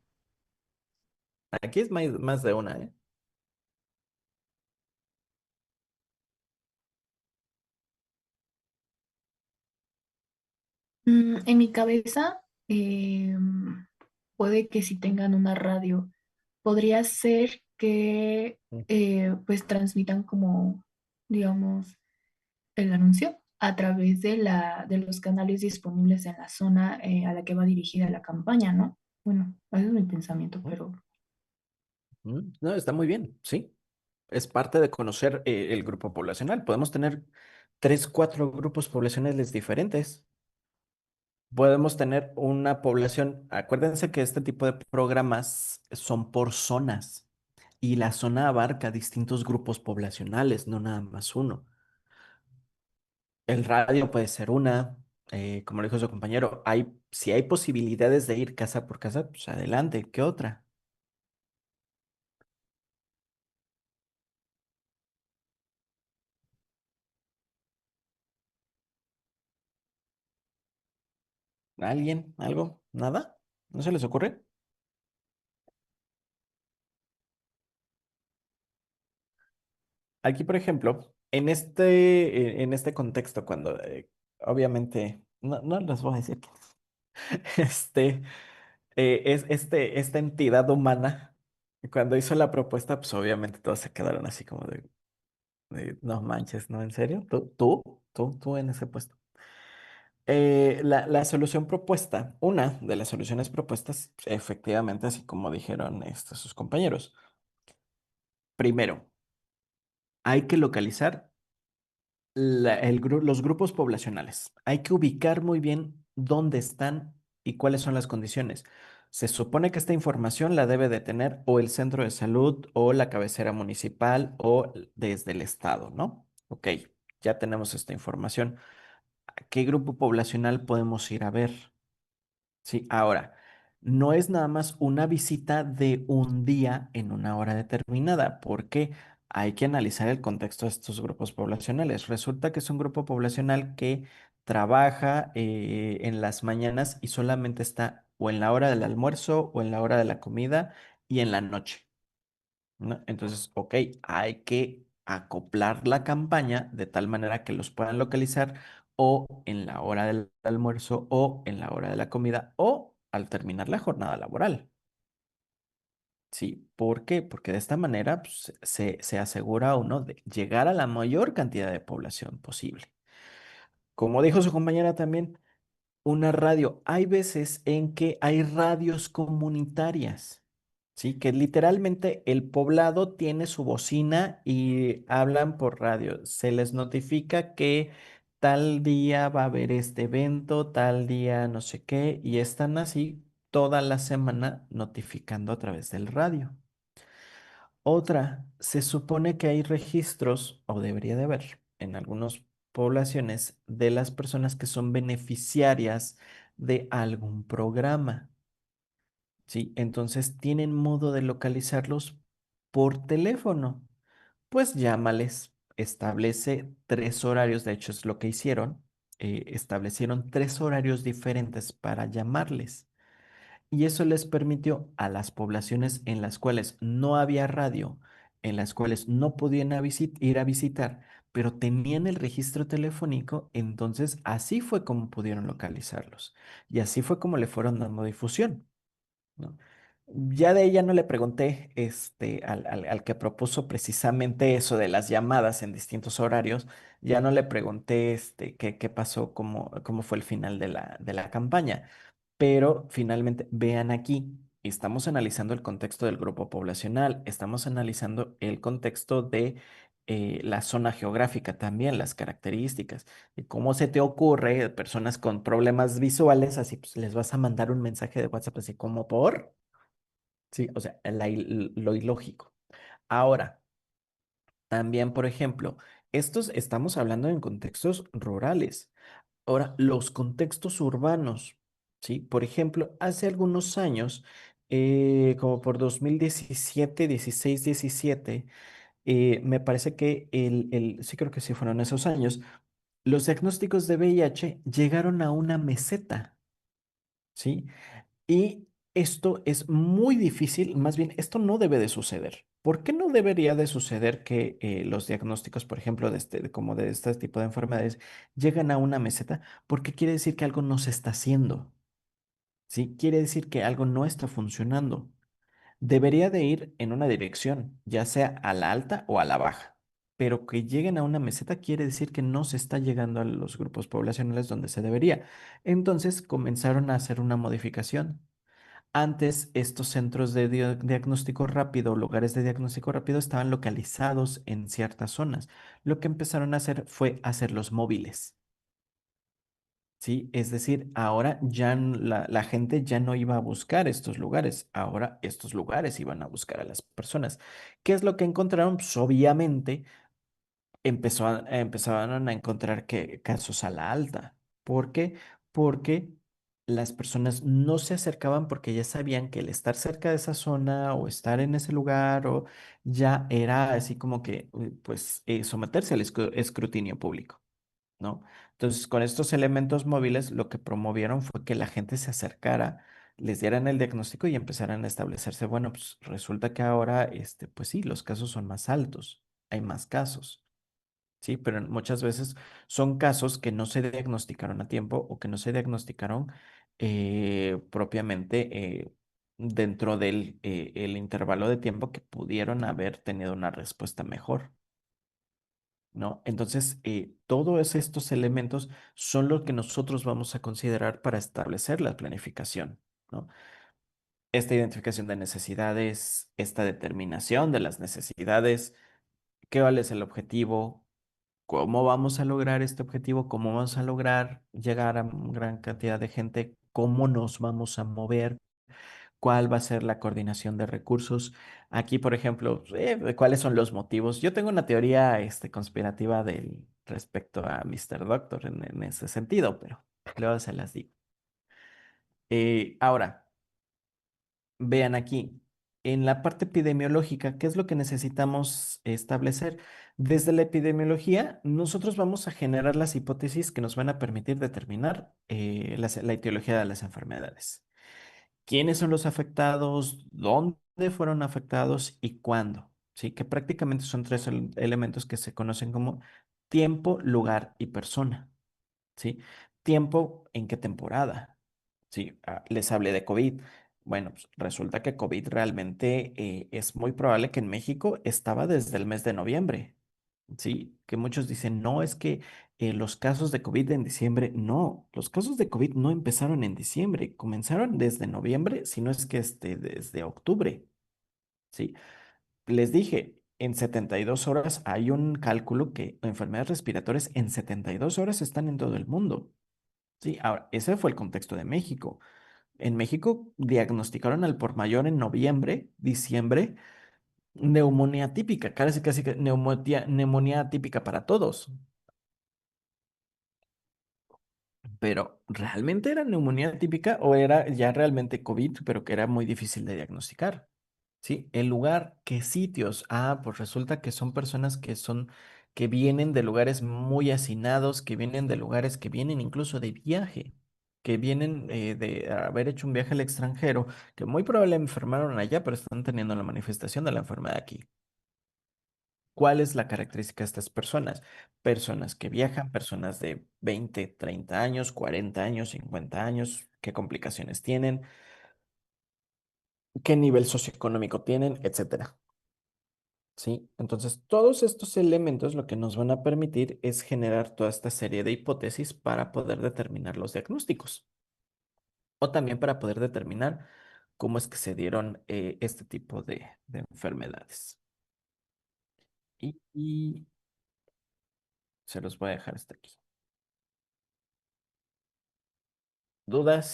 Aquí es más de una, ¿eh? En mi cabeza, puede que si tengan una radio, podría ser que Mm. pues transmitan como, digamos, el anuncio a través de los canales disponibles en la zona a la que va dirigida la campaña, ¿no? Bueno, ese es mi pensamiento, pero No, está muy bien, sí. Es parte de conocer el grupo poblacional. Podemos tener tres, cuatro grupos poblacionales diferentes. Podemos tener una población. Acuérdense que este tipo de programas son por zonas y la zona abarca distintos grupos poblacionales, no nada más uno. El radio puede ser una, como lo dijo su compañero, si hay posibilidades de ir casa por casa, pues adelante. ¿Qué otra? ¿Alguien? ¿Algo? ¿Nada? ¿No se les ocurre? Aquí, por ejemplo, en este contexto, cuando obviamente, no les voy a decir que este, esta entidad humana, cuando hizo la propuesta, pues obviamente todos se quedaron así como no manches, ¿no? ¿En serio? ¿Tú en ese puesto? La solución propuesta, una de las soluciones propuestas, efectivamente, así como dijeron sus compañeros. Primero, hay que localizar los grupos poblacionales. Hay que ubicar muy bien dónde están y cuáles son las condiciones. Se supone que esta información la debe de tener o el centro de salud o la cabecera municipal o desde el estado, ¿no? Ok, ya tenemos esta información. ¿A qué grupo poblacional podemos ir a ver? Sí, ahora, no es nada más una visita de un día en una hora determinada, porque hay que analizar el contexto de estos grupos poblacionales. Resulta que es un grupo poblacional que trabaja en las mañanas y solamente está o en la hora del almuerzo o en la hora de la comida y en la noche, ¿no? Entonces, ok, hay que acoplar la campaña de tal manera que los puedan localizar o en la hora del almuerzo o en la hora de la comida o al terminar la jornada laboral. Sí, ¿por qué? Porque de esta manera pues, se asegura uno de llegar a la mayor cantidad de población posible. Como dijo su compañera también, una radio. Hay veces en que hay radios comunitarias, ¿sí? Que literalmente el poblado tiene su bocina y hablan por radio. Se les notifica que tal día va a haber este evento, tal día no sé qué, y están así toda la semana notificando a través del radio. Otra, se supone que hay registros, o debería de haber, en algunas poblaciones, de las personas que son beneficiarias de algún programa, ¿sí? Entonces tienen modo de localizarlos por teléfono. Pues llámales, establece 3 horarios, de hecho es lo que hicieron, establecieron 3 horarios diferentes para llamarles. Y eso les permitió a las poblaciones en las cuales no había radio, en las cuales no podían ir a visitar, pero tenían el registro telefónico, entonces así fue como pudieron localizarlos. Y así fue como le fueron dando difusión, ¿no? Ya de ella no le pregunté al que propuso precisamente eso de las llamadas en distintos horarios, ya no le pregunté qué pasó, cómo fue el final de la campaña. Pero finalmente, vean aquí, estamos analizando el contexto del grupo poblacional, estamos analizando el contexto de la zona geográfica también, las características, de cómo se te ocurre, personas con problemas visuales, así pues les vas a mandar un mensaje de WhatsApp así como por, sí, o sea, lo ilógico. Ahora, también, por ejemplo, estos estamos hablando en contextos rurales. Ahora, los contextos urbanos, ¿sí? Por ejemplo, hace algunos años, como por 2017, 16, 17, me parece que sí creo que sí fueron esos años, los diagnósticos de VIH llegaron a una meseta, ¿sí? Y esto es muy difícil, más bien, esto no debe de suceder. ¿Por qué no debería de suceder que los diagnósticos, por ejemplo, como de este tipo de enfermedades, llegan a una meseta? Porque quiere decir que algo no se está haciendo, ¿sí? Quiere decir que algo no está funcionando. Debería de ir en una dirección, ya sea a la alta o a la baja. Pero que lleguen a una meseta quiere decir que no se está llegando a los grupos poblacionales donde se debería. Entonces comenzaron a hacer una modificación. Antes, estos centros de diagnóstico rápido, lugares de diagnóstico rápido, estaban localizados en ciertas zonas. Lo que empezaron a hacer fue hacerlos móviles, ¿sí? Es decir, ahora ya la gente ya no iba a buscar estos lugares, ahora estos lugares iban a buscar a las personas. ¿Qué es lo que encontraron? Pues obviamente empezaron a encontrar casos a la alta. ¿Por qué? Porque las personas no se acercaban porque ya sabían que el estar cerca de esa zona o estar en ese lugar o ya era así como que, pues, someterse al escrutinio público, ¿no? Entonces, con estos elementos móviles, lo que promovieron fue que la gente se acercara, les dieran el diagnóstico y empezaran a establecerse, bueno, pues resulta que ahora, pues sí, los casos son más altos, hay más casos. Sí, pero muchas veces son casos que no se diagnosticaron a tiempo o que no se diagnosticaron propiamente dentro del el intervalo de tiempo que pudieron haber tenido una respuesta mejor, ¿no? Entonces, todos estos elementos son lo que nosotros vamos a considerar para establecer la planificación, ¿no? Esta identificación de necesidades, esta determinación de las necesidades, qué vale es el objetivo, cómo vamos a lograr este objetivo, cómo vamos a lograr llegar a una gran cantidad de gente, cómo nos vamos a mover, cuál va a ser la coordinación de recursos. Aquí, por ejemplo, cuáles son los motivos. Yo tengo una teoría conspirativa respecto a Mr. Doctor en ese sentido, pero luego se las digo. Ahora. Vean aquí, en la parte epidemiológica, ¿qué es lo que necesitamos establecer? Desde la epidemiología, nosotros vamos a generar las hipótesis que nos van a permitir determinar la etiología de las enfermedades. ¿Quiénes son los afectados? ¿Dónde fueron afectados y cuándo? ¿Sí? Que prácticamente son tres elementos que se conocen como tiempo, lugar y persona. ¿Sí? Tiempo, ¿en qué temporada? Sí, les hablé de COVID. Bueno, pues resulta que COVID realmente es muy probable que en México estaba desde el mes de noviembre. Sí, que muchos dicen, no, es que los casos de COVID en diciembre, no, los casos de COVID no empezaron en diciembre, comenzaron desde noviembre, si no es que desde octubre. Sí, les dije, en 72 horas hay un cálculo que enfermedades respiratorias en 72 horas están en todo el mundo. Sí, ahora, ese fue el contexto de México. En México diagnosticaron al por mayor en noviembre, diciembre, neumonía típica, casi que neumonía típica para todos. Pero, ¿realmente era neumonía típica o era ya realmente COVID, pero que era muy difícil de diagnosticar? ¿Sí? El lugar, ¿qué sitios? Ah, pues resulta que son personas que vienen de lugares muy hacinados, que vienen de lugares que vienen incluso de viaje, que vienen de haber hecho un viaje al extranjero, que muy probablemente enfermaron allá, pero están teniendo la manifestación de la enfermedad aquí. ¿Cuál es la característica de estas personas? Personas que viajan, personas de 20, 30 años, 40 años, 50 años, qué complicaciones tienen, qué nivel socioeconómico tienen, etcétera. ¿Sí? Entonces, todos estos elementos lo que nos van a permitir es generar toda esta serie de hipótesis para poder determinar los diagnósticos o también para poder determinar cómo es que se dieron este tipo de enfermedades. Y se los voy a dejar hasta aquí. ¿Dudas?